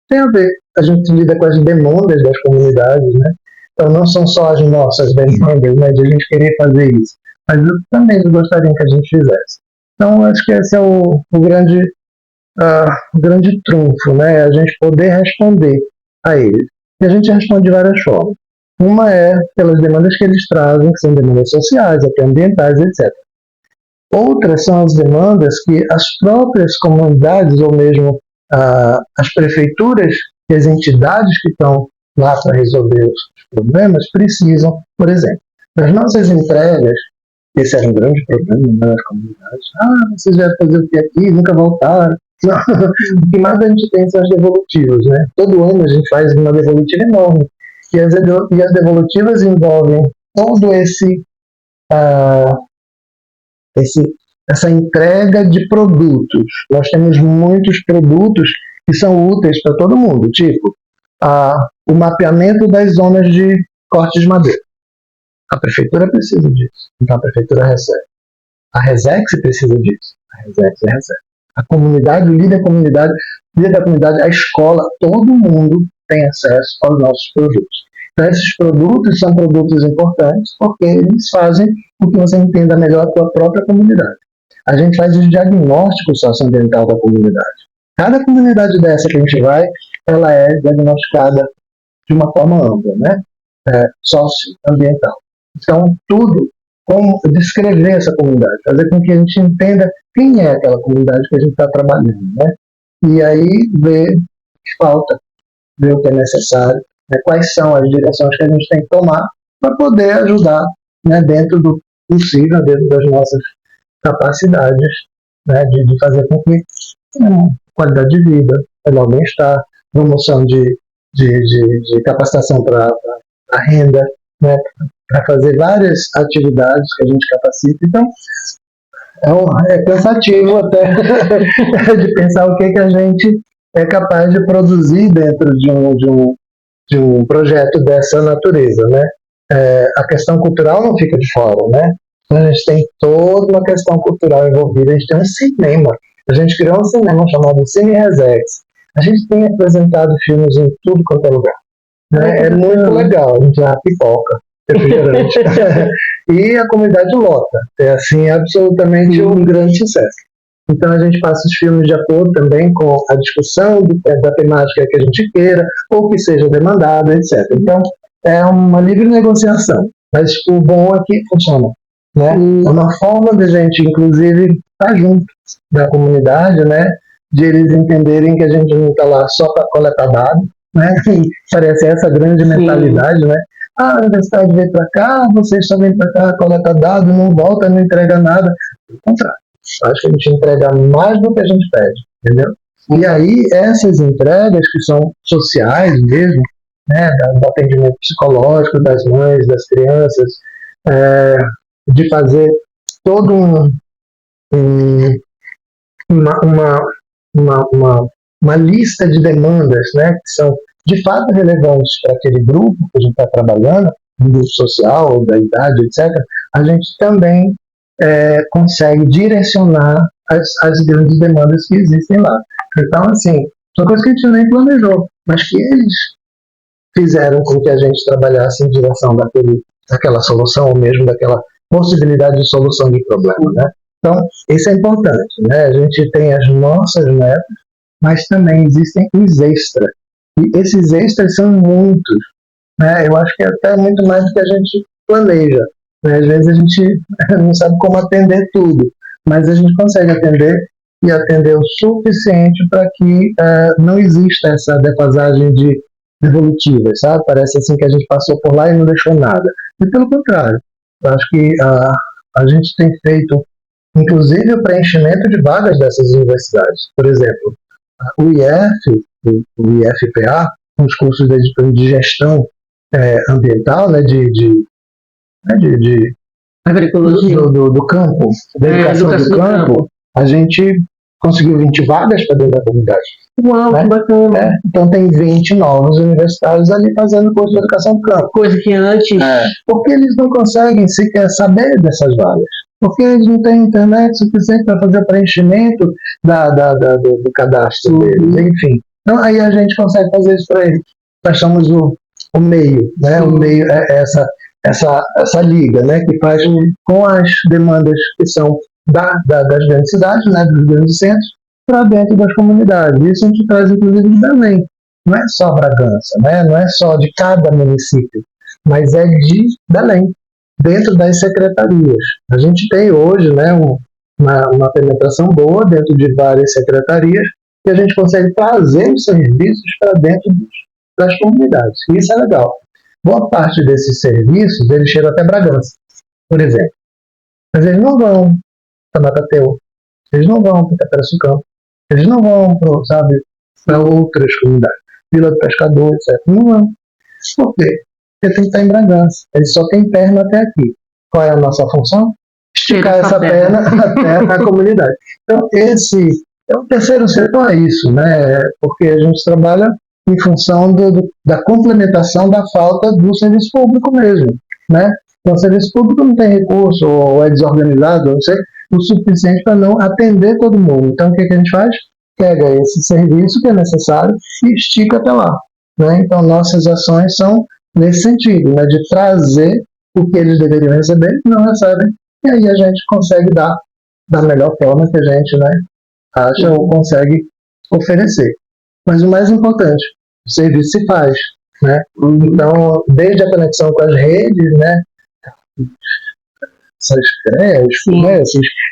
tem a ver. A gente lida com as demandas das comunidades, né? Então não são só as nossas demandas, né, de a gente querer fazer isso, mas também eles gostariam que a gente fizesse. Então acho que esse é o grande trunfo, né? A gente poder responder a eles. E a gente responde de várias formas. Uma é pelas demandas que eles trazem, que são demandas sociais, até ambientais, etc. Outras são as demandas que as próprias comunidades, ou mesmo as prefeituras e as entidades que estão lá para resolver os problemas, precisam, por exemplo, das nossas entregas. Esse era um grande problema nas comunidades. Vocês vão fazer o que aqui? Nunca voltaram. O que mais a gente tem são as devolutivas, né? Todo ano a gente faz uma devolutiva enorme. E as devolutivas envolvem todo essa entrega de produtos. Nós temos muitos produtos que são úteis para todo mundo, tipo o mapeamento das zonas de corte de madeira. A prefeitura precisa disso, então a prefeitura recebe. A Resex precisa disso, a Resex recebe. A comunidade, o líder da comunidade, a escola, todo mundo tem acesso aos nossos produtos. Então, esses produtos são produtos importantes porque eles fazem com que você entenda melhor a sua própria comunidade. A gente faz o diagnóstico socioambiental da comunidade. Cada comunidade dessa que a gente vai, ela é diagnosticada de uma forma ampla, né? Socioambiental. Então, tudo, como descrever essa comunidade, fazer com que a gente entenda quem é aquela comunidade que a gente está trabalhando, né? E aí ver o que falta, ver o que é necessário, né? Quais são as direções que a gente tem que tomar para poder ajudar, né, dentro do possível, dentro das nossas capacidades, né, de fazer com que qualidade de vida, melhor bem-estar, promoção de capacitação para a renda, né, para fazer várias atividades que a gente capacita. Então, é cansativo até de pensar o que a gente é capaz de produzir dentro de um projeto dessa natureza, né? A questão cultural não fica de fora, né? A gente tem toda uma questão cultural envolvida. A gente tem um cinema. A gente criou um cinema chamado Cine Resex. A gente tem apresentado filmes em tudo quanto é lugar. Né? É muito legal. A gente dá pipoca, refrigerante. E a comunidade lota. É assim, absolutamente um grande sucesso. Então a gente passa os filmes de acordo também com a discussão da temática que a gente queira, ou que seja demandada, etc. Então é uma livre negociação. Mas o bom é que funciona. Né? É uma forma de a gente, inclusive, estar junto da comunidade, né? De eles entenderem que a gente não está lá só para coletar dados, né? Parece essa grande mentalidade, né? A universidade veio para cá, vocês só vêm para cá, coleta dados, não volta, não entrega nada. Pelo contrário, acho que a gente entrega mais do que a gente pede, entendeu? E aí, essas entregas que são sociais mesmo, né? Do atendimento psicológico das mães, das crianças, de fazer todo uma lista de demandas, né, que são de fato relevantes para aquele grupo que a gente está trabalhando, do grupo social, da idade, etc., a gente também consegue direcionar as grandes demandas que existem lá. Então, assim, são coisas que a gente nem planejou, mas que eles fizeram com que a gente trabalhasse em direção daquela solução, ou mesmo daquela possibilidade de solução de problema, né? Então, isso é importante, né? A gente tem as nossas metas, mas também existem os extras. E esses extras são muitos, né? Eu acho que é até muito mais do que a gente planeja, né? Às vezes a gente não sabe como atender tudo, mas a gente consegue atender e atender o suficiente para que não exista essa defasagem de devolutivas, sabe? Parece assim que a gente passou por lá e não deixou nada. E pelo contrário, eu acho que a gente tem feito, inclusive, o preenchimento de vagas dessas universidades. Por exemplo, o o IFPA, os cursos de gestão ambiental, né, de Agroecologia. do campo, da educação do campo, a gente conseguiu 20 vagas para dentro da comunidade. Uau, né? que bacana. Então tem 20 novos universitários ali fazendo curso de educação do campo. Coisa que antes... Porque eles não conseguem sequer saber dessas vagas. porque eles não têm internet suficiente para fazer o preenchimento do cadastro deles, enfim. Então, aí a gente consegue fazer isso para eles. Nós somos o meio, né? O meio é essa liga, né? Que faz com as demandas que são das grandes cidades, né? Dos grandes centros, para dentro das comunidades. Isso a gente traz, inclusive, de Belém. Não é só Bragança, né? Não é só de cada município, mas é de Belém, dentro das secretarias. A gente tem hoje, né, uma penetração boa dentro de várias secretarias e a gente consegue trazer os serviços para dentro das comunidades. Isso é legal. Boa parte desses serviços, eles chegam até Bragança, por exemplo. Mas eles não vão para Natateu, eles não vão para Itaperaçucão, eles não vão para outras comunidades. Vila do Pescador, etc. Não vão. Por quê? Porque tem que estar em Bragança. Ele só tem perna até aqui. Qual é a nossa função? Esticar essa perna até a comunidade. Então, esse é o terceiro setor, é isso, né? Porque a gente trabalha em função da complementação da falta do serviço público mesmo, né? Então, o serviço público não tem recurso, ou é desorganizado, não sei, o suficiente para não atender todo mundo. Então, o que a gente faz? Pega esse serviço que é necessário e estica até lá, né? Então, nossas ações são nesse sentido, né? De trazer o que eles deveriam receber e não recebem, e aí a gente consegue dar da melhor forma que a gente, né, acha ou consegue oferecer. Mas o mais importante, o serviço se faz, né? Então, desde a conexão com as redes, né, essas creches, né,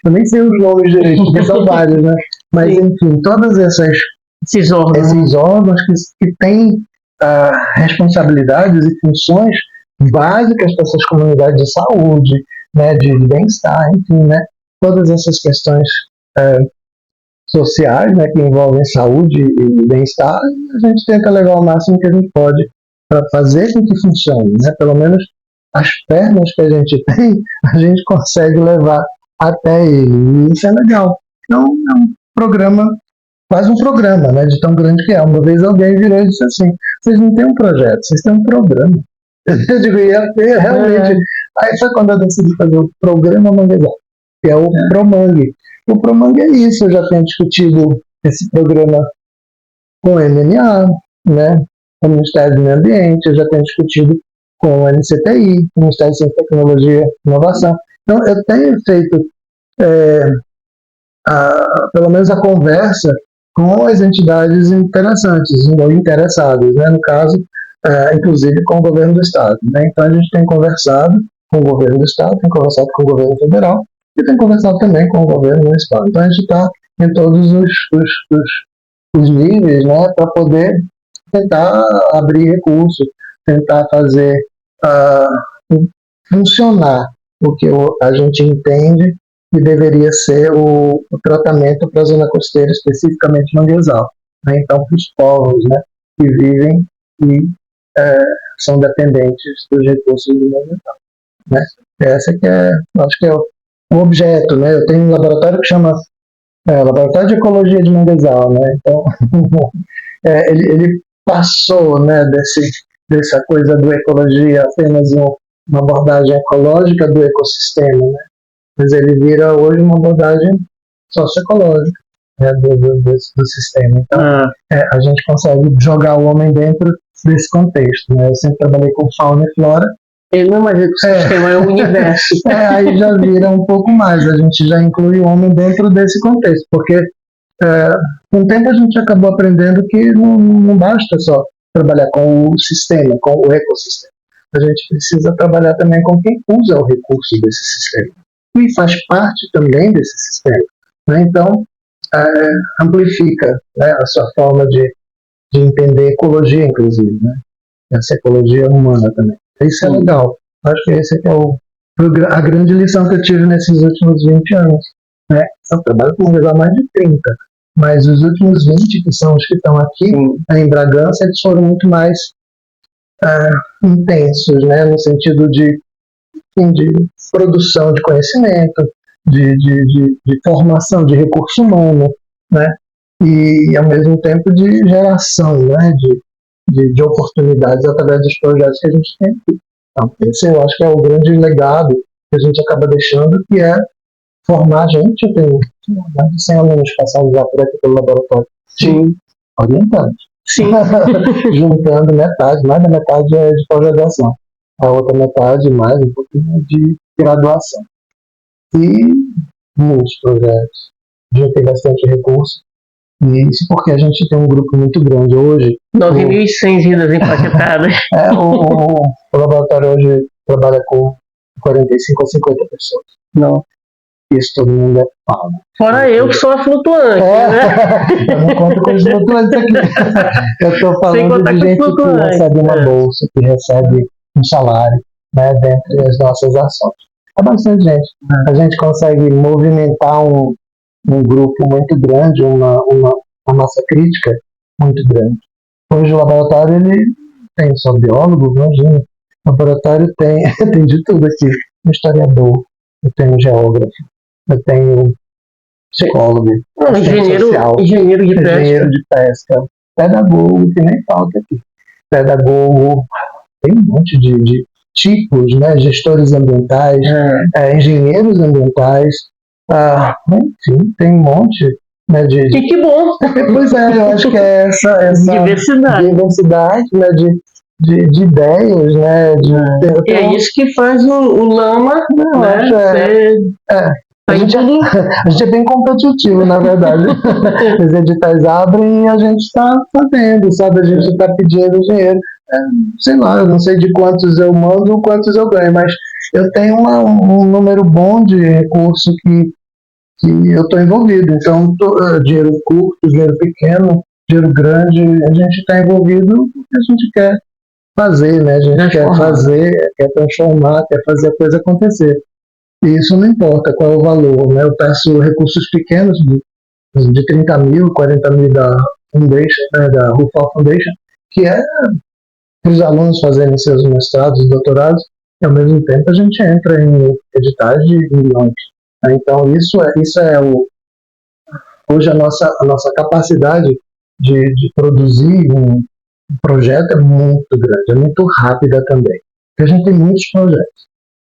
eu nem sei os nomes direito, porque são vários, né? Mas, enfim, todos esses órgãos que têm responsabilidades e funções básicas para essas comunidades de saúde, né, de bem-estar, enfim, né? Todas essas questões sociais, né, que envolvem saúde e bem-estar, a gente tenta levar o máximo que a gente pode para fazer com que funcione, né? Pelo menos as pernas que a gente tem, a gente consegue levar até ele. E isso é legal. Então, é um programa, quase um programa, né, de tão grande que é. Uma vez alguém virou e disse assim: vocês não têm um projeto, vocês têm um programa. Eu digo, ia ter, realmente. Aí foi quando eu decidi fazer o programa Manguezal, que é o ProMangue. O ProMangue é isso, eu já tenho discutido esse programa com o MMA, né, com o Ministério do Meio Ambiente, eu já tenho discutido com o NCTI, o Ministério de Ciência, Tecnologia e Inovação. Então, eu tenho feito, pelo menos, a conversa com as entidades interessantes, ou interessadas, né, no caso, inclusive com o governo do Estado, né? Então, a gente tem conversado com o governo do Estado, tem conversado com o governo federal e tem conversado também com o governo municipal. Então, a gente está em todos os níveis, né, para poder tentar abrir recursos, tentar fazer funcionar o que a gente entende que deveria ser o tratamento para a zona costeira, especificamente Manguezal, né? Então, para os povos, né, que vivem e são dependentes dos recursos do Manguezal, né? Essa que acho que é o objeto, né? Eu tenho um laboratório que chama Laboratório de Ecologia de Manguezal, né? Então, ele passou, né, dessa coisa do ecologia apenas uma abordagem ecológica do ecossistema, né? Mas ele vira hoje uma abordagem socioecológica, né, do sistema. Então, a gente consegue jogar o homem dentro desse contexto, né? Eu sempre trabalhei com fauna e flora. Ele não é mais ecossistema, é o universo. Aí já vira um pouco mais, a gente já inclui o homem dentro desse contexto, porque com o tempo a gente acabou aprendendo que não basta só trabalhar com o sistema, com o ecossistema. A gente precisa trabalhar também com quem usa o recurso desse sistema e faz parte também desse sistema, né? Então, amplifica, né, a sua forma de entender ecologia, inclusive, né? Essa ecologia humana também. Isso é legal. Acho que esse é a grande lição que eu tive nesses últimos 20 anos, né? Eu trabalho com há mais de 30, mas os últimos 20, que são os que estão aqui em Bragança, eles foram muito mais intensos, né? No sentido de produção de conhecimento, de formação de recurso humano, né? E, ao mesmo tempo, de geração, né, de oportunidades através dos projetos que a gente tem aqui. Então, esse eu acho que é o grande legado que a gente acaba deixando, que é formar gente. Eu tenho mais de 100 alunos passados já por aqui pelo laboratório. Sim. Orientando. Sim. Juntando metade, mais da metade é de pós-graduação. A outra metade, mais um pouquinho de graduação. E muitos projetos. A gente tem bastante recurso. E isso porque a gente tem um grupo muito grande hoje. 9.100 vidas empaquetadas. O laboratório hoje trabalha com 45 a 50 pessoas. Não. Isso todo mundo é pago. Fora eu que sou a flutuante, né? Eu não conto com os flutuantes aqui. Eu estou falando de gente que recebe uma bolsa, que recebe um salário, né, dentre as nossas ações. É bastante gente. A gente consegue movimentar um grupo muito grande, uma massa crítica muito grande. Hoje o laboratório ele tem só biólogo, imagina. O laboratório tem de tudo aqui. Um historiador, eu tenho um geógrafo, eu tenho psicólogo, engenheiro de pesca, pedagogo, que nem falta aqui. Pedagogo, tem um monte de tipos, né? Gestores ambientais, engenheiros ambientais, enfim, tem um monte, né, E que bom! Pois é, eu acho que é essa diversidade, né, de ideias, né? E é isso que faz o Lama, a gente é bem competitivo, na verdade. Os editais abrem e a gente está fazendo, sabe? A gente está pedindo dinheiro. Sei lá, eu não sei de quantos eu mando, quantos eu ganho, mas eu tenho um número bom de recurso que eu estou envolvido. Então, dinheiro curto, dinheiro pequeno, dinheiro grande, a gente está envolvido porque a gente quer fazer, né? A gente quer fazer, quer transformar, quer fazer a coisa acontecer. E isso não importa qual é o valor, né? Eu peço recursos pequenos de 30 mil, 40 mil da Foundation, né? Da Rufal Foundation, que é para os alunos fazerem seus mestrados e doutorados, e ao mesmo tempo a gente entra em editais de milhões. Então isso é hoje a nossa capacidade de produzir um projeto é muito grande, é muito rápida também, porque a gente tem muitos projetos.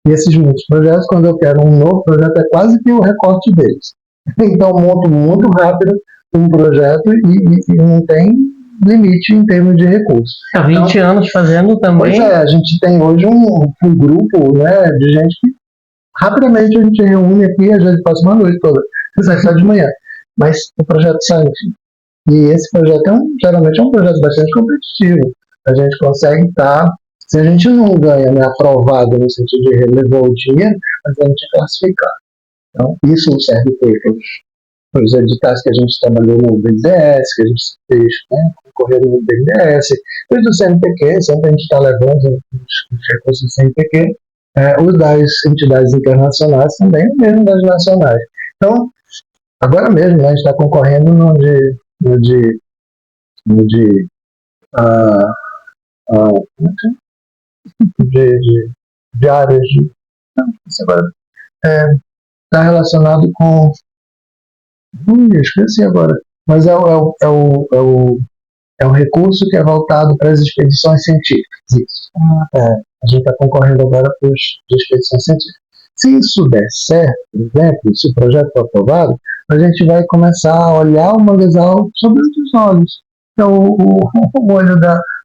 E esses muitos projetos, quando eu quero um novo projeto, é quase que o recorte deles. Então, eu monto muito rápido um projeto e não tem limite em termos de recursos. Há 20 anos fazendo também. Pois é, a gente tem hoje um grupo, né, de gente que rapidamente a gente reúne aqui, às vezes passa uma noite toda, sai só de manhã. Mas o projeto sai, enfim. E esse projeto geralmente é um projeto bastante competitivo. A gente consegue estar. Se a gente não ganha, né, aprovado no sentido de levou o dinheiro, mas a gente é classificado. Então, isso serve para os editais que a gente trabalhou no BNDES, que a gente fez, né, concorrendo no BNDES, os do CNPq, sempre a gente está levando os recursos do CNPq, os das entidades internacionais também, mesmo das nacionais. Então, agora mesmo, né, a gente está concorrendo no de áreas de. Isso agora está relacionado com. Esqueci agora. Mas é o recurso que é voltado para as expedições científicas. Isso. A gente está concorrendo agora para as expedições científicas. Se isso der certo, por exemplo, se o projeto for aprovado, a gente vai começar a olhar o manguezal sob outros olhos. Então, o olho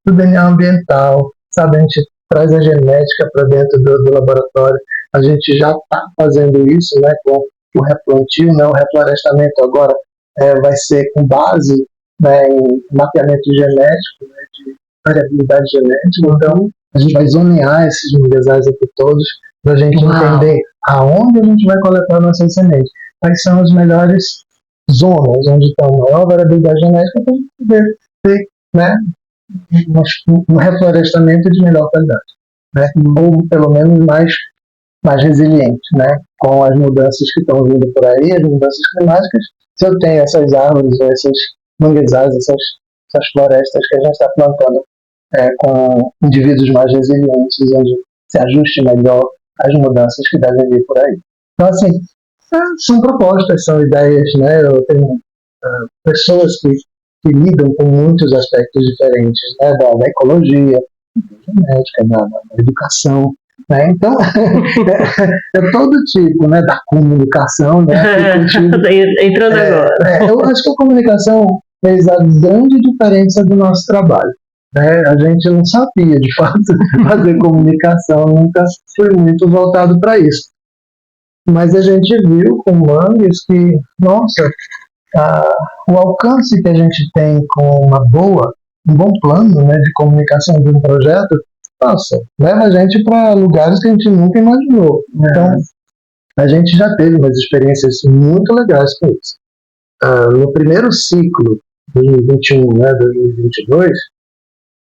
do DNA ambiental, sabe? A gente traz a genética para dentro do laboratório. A gente já está fazendo isso, né, com o replantio, né, o reflorestamento agora vai ser com base, né, em mapeamento genético, né, de variabilidade genética. Então, a gente vai zonear esses manguezais aqui todos para a gente entender aonde a gente vai coletar nossas sementes. Quais são as melhores zonas onde está a maior variabilidade genética para a gente poder ter, né, um reflorestamento de melhor qualidade, né? Ou pelo menos mais resiliente, né? Com as mudanças que estão vindo por aí, as mudanças climáticas. Se eu tenho essas árvores, esses manguezais, essas florestas que a gente está plantando com indivíduos mais resilientes, onde se ajuste melhor às mudanças que devem vir por aí. Então, assim, são propostas, são ideias, né? Eu tenho pessoas que lidam com muitos aspectos diferentes, né? Da ecologia, da genética, da educação, né? Então, é todo tipo, né, da comunicação, né? Entrando agora. Eu acho que a comunicação fez a grande diferença do nosso trabalho. Né? A gente não sabia, de fato, fazer comunicação, nunca foi muito voltado para isso. Mas a gente viu com o Mangues que, nossa, o alcance que a gente tem com um bom plano, né, de comunicação de um projeto, nossa, leva a gente para lugares que a gente nunca imaginou. Então, a gente já teve umas experiências muito legais com isso. No primeiro ciclo, 2021, né, 2022,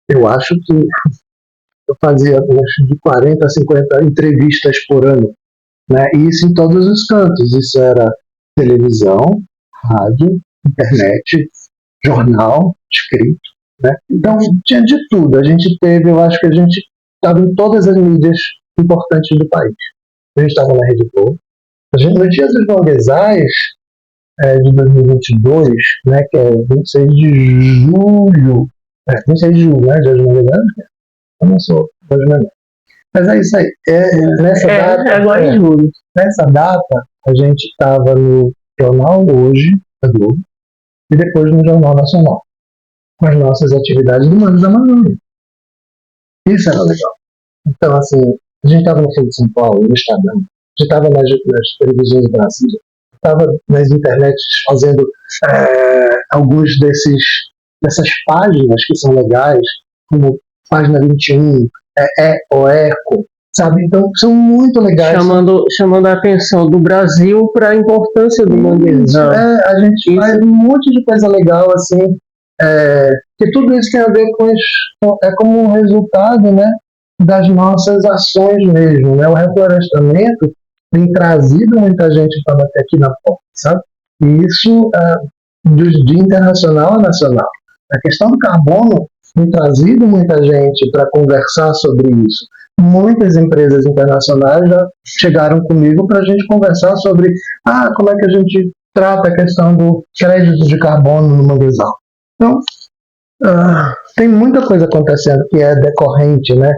eu acho que eu fazia de 40 a 50 entrevistas por ano, né, e isso em todos os cantos. Isso era televisão, rádio, internet, jornal, escrito, né? Então tinha de tudo. A gente teve, eu acho que a gente estava em todas as mídias importantes do país. A gente estava na Rede Globo. No Dia dos Manguezais de 2022, né, que é 26 de julho, 26 de julho, né, Dia dos Manguezais, eu não sou das melhores. Mas é isso aí. Nessa data, agora em julho. Nessa data, a gente estava no Jornal Hoje, da Globo, e depois no Jornal Nacional, com as nossas atividades do Mangues da Amazônia. Isso era legal. Então, assim, a gente estava no Folha de São Paulo, no Estadão, a gente estava nas televisões do Brasil, estava nas internets fazendo alguns dessas páginas que são legais, como Página 21, o Eco, sabe? Então, são muito legais. Chamando a atenção do Brasil para a importância do manguezal. A gente faz um monte de coisa legal, assim, que tudo isso tem a ver como um resultado, né, das nossas ações mesmo, né? O reflorestamento tem trazido muita gente para bater aqui na porta, sabe? E isso de internacional a nacional. A questão do carbono tem trazido muita gente para conversar sobre isso. Muitas empresas internacionais já chegaram comigo para a gente conversar sobre como é que a gente trata a questão do crédito de carbono no manguezal. Então, tem muita coisa acontecendo que é decorrente, né?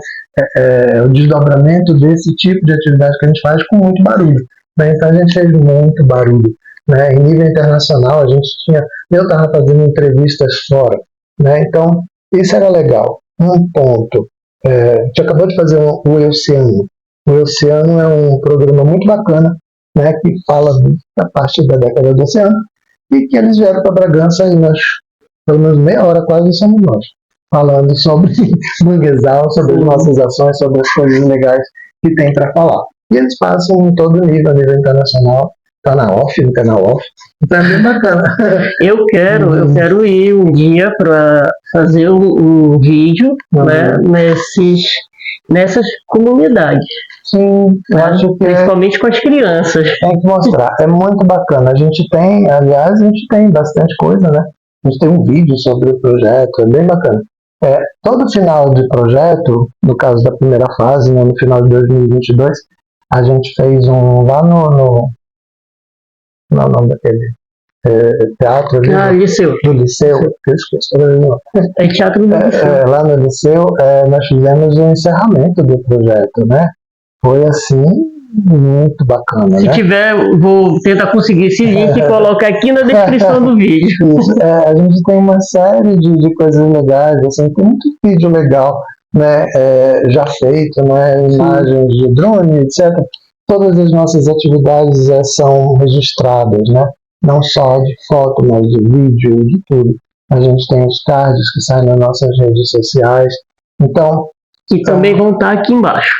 O desdobramento desse tipo de atividade que a gente faz com muito barulho. Né? Então, a gente fez muito barulho. Né? Em nível internacional, eu estava fazendo entrevistas fora. Né? Então, isso era legal. Um ponto. A gente acabou de fazer o Oceano. O Oceano é um programa muito bacana, né, que fala da parte da década do oceano, e que eles vieram para Bragança e nós, pelo menos meia hora quase, somos nós, falando sobre manguezal, sobre as nossas ações, sobre as coisas legais que tem para falar. E eles passam em todo nível, a nível internacional. Está no canal off. Então é bem bacana. Eu quero ir um dia para fazer um vídeo, né, nessas comunidades. Sim, eu acho que principalmente com as crianças. Tem que mostrar. É muito bacana. A gente tem bastante coisa, né? A gente tem um vídeo sobre o projeto, é bem bacana. Todo final de projeto, no caso da primeira fase, né, no final de 2022, a gente fez lá no nome daquele teatro ali, Liceu. do Liceu, que eu esqueci. É teatro do Liceu. Lá no Liceu, nós fizemos o encerramento do projeto, né? Foi assim, muito bacana. Se tiver, vou tentar conseguir esse link e colocar aqui na descrição do vídeo. A gente tem uma série de coisas legais, assim, tem muito vídeo legal, né? Já feito, né? Imagens de drone, etc. Todas as nossas atividades são registradas, né? Não só de foto, mas de vídeo, de tudo. A gente tem os cards que saem nas nossas redes sociais. Então, e também vão estar aqui embaixo.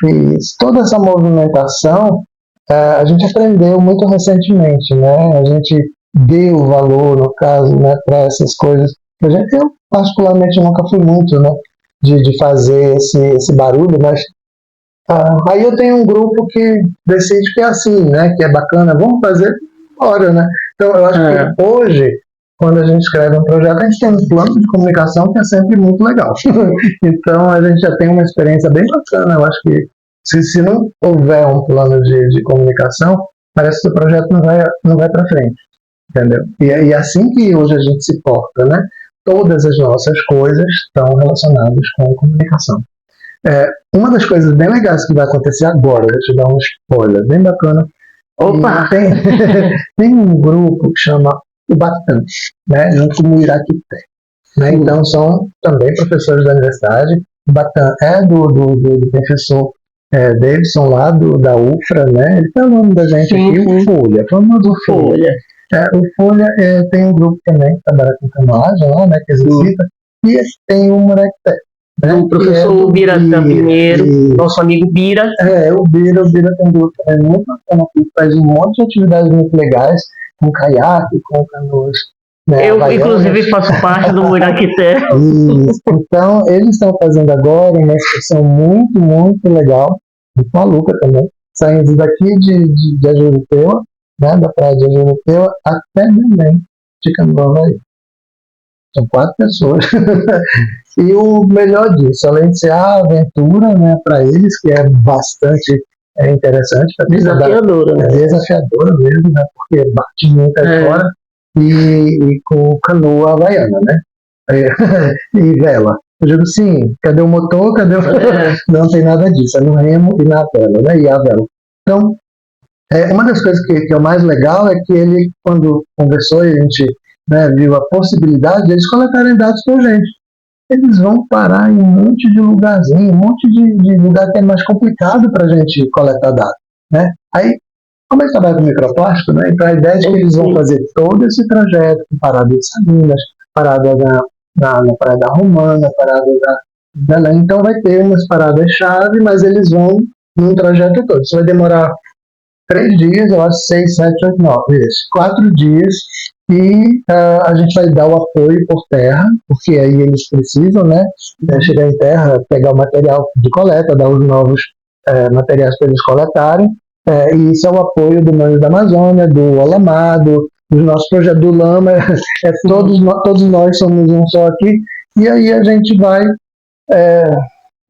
Toda essa movimentação a gente aprendeu muito recentemente, né? A gente deu valor, no caso, né, para essas coisas. Eu particularmente nunca fui muito, né, de fazer esse barulho, mas aí eu tenho um grupo que decide que é assim, né, que é bacana, vamos fazer hora, né? Então eu acho que hoje, quando a gente escreve um projeto, a gente tem um plano de comunicação que é sempre muito legal. Então a gente já tem uma experiência bem bacana. Eu acho que se não houver um plano de comunicação, parece que o projeto não vai para frente, entendeu? E assim que hoje a gente se porta, né? Todas as nossas coisas estão relacionadas com a comunicação. Uma das coisas bem legais que vai acontecer agora, vou te dar um spoiler bem bacana. Opa! Tem um grupo que chama o Batan, né, junto com o Iraquité. Né? Então são também professores da universidade. O Batan é do professor Davidson lá da UFRA, né? Ele está falando da gente aqui, o Folha, famoso Folha. O Folha tem um grupo também que trabalha com canoagem lá, né, que exercita, e tem o Murecté. Né? O professor Biratã Pinheiro, nosso amigo Bira. O Bira tem um grupo também muito bacana, que faz um monte de atividades muito legais, com caiaque, com canoas. Né, eu, inclusive, faço parte do Muraquité. Então, eles estão fazendo agora uma excursão muito, muito legal, muito maluca também, saindo daqui de Ajuruteua, né, da praia de Ajuruteua, até Belém, de Canoa-Havaí. São 4 pessoas. E o melhor disso, além de ser a aventura, né, para eles, que é bastante interessante. Desafiadora. Desafiadora mesmo, né, porque bate muito aí fora. E com canoa havaiana, né? E vela. Eu digo, sim, cadê o motor? Cadê o... Não tem nada disso, é no remo e na vela, né? E a vela. Então, uma das coisas que é o mais legal é que ele, quando conversou e a gente, né, viu a possibilidade de eles coletarem dados com a gente. Eles vão parar em um monte de lugarzinho, um monte de lugar que é mais complicado para a gente coletar dados, né? Aí, como eles trabalham com microplástico, né? Então a ideia é que eles vão fazer todo esse trajeto, parada de Salinas, parada na Praia da Romana, parada da Belém. Então vai ter umas paradas-chave, mas eles vão num trajeto todo. Isso vai demorar 3 dias, eu acho, 6, 7, 8, 9, isso. 4 dias, e a gente vai dar o apoio por terra, porque aí eles precisam, né? Chegar em terra, pegar o material de coleta, dar os novos materiais para eles coletarem. E isso é o apoio do Manhos da Amazônia, do Olamado, do nosso projeto do Lama, todos nós somos um só aqui, e aí a gente vai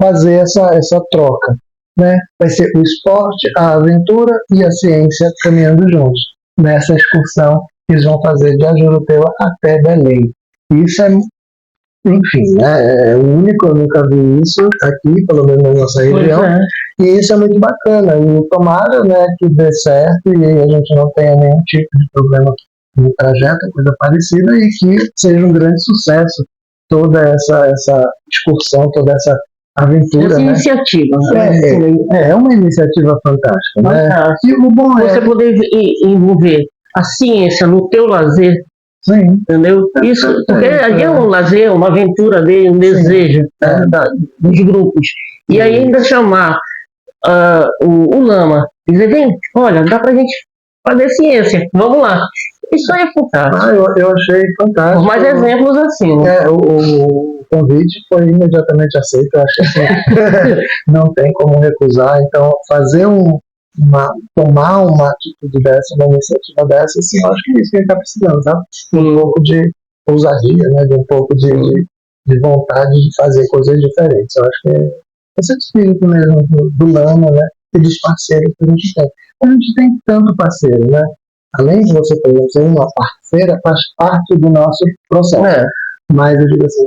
fazer essa troca, né? Vai ser o esporte, a aventura e a ciência caminhando juntos, nessa excursão que eles vão fazer de Ajuruteua até Belém. Isso enfim, né, é único, eu nunca vi isso aqui, pelo menos na nossa região, e isso é muito bacana, e tomara, né, que dê certo e a gente não tenha nenhum tipo de problema no trajeto, coisa parecida, e que seja um grande sucesso toda essa excursão, toda essa aventura. Essa iniciativa. É uma iniciativa fantástica. Né? E o bom você poder envolver a ciência no teu lazer. Sim. Entendeu? Isso, porque aí é um lazer, uma aventura dele, um desejo dos grupos. E aí ainda chamar o Lama, dizer, vem, olha, dá pra gente fazer ciência, vamos lá. Isso aí é fantástico. Eu achei fantástico. Por mais exemplos assim. Né? O convite foi imediatamente aceito, eu acho que assim, não tem como recusar. Então, fazer tomar uma atitude dessa, uma iniciativa dessa, assim, eu acho que é isso que a gente está precisando, tá? Um pouco de ousadia, né? De um pouco de vontade de fazer coisas diferentes. Eu acho que é esse espírito mesmo do Lama, né? E dos parceiros que a gente tem. A gente tem tanto parceiro, né? Além de você, por exemplo, ser uma parceira, faz parte do nosso processo. Mas eu digo assim,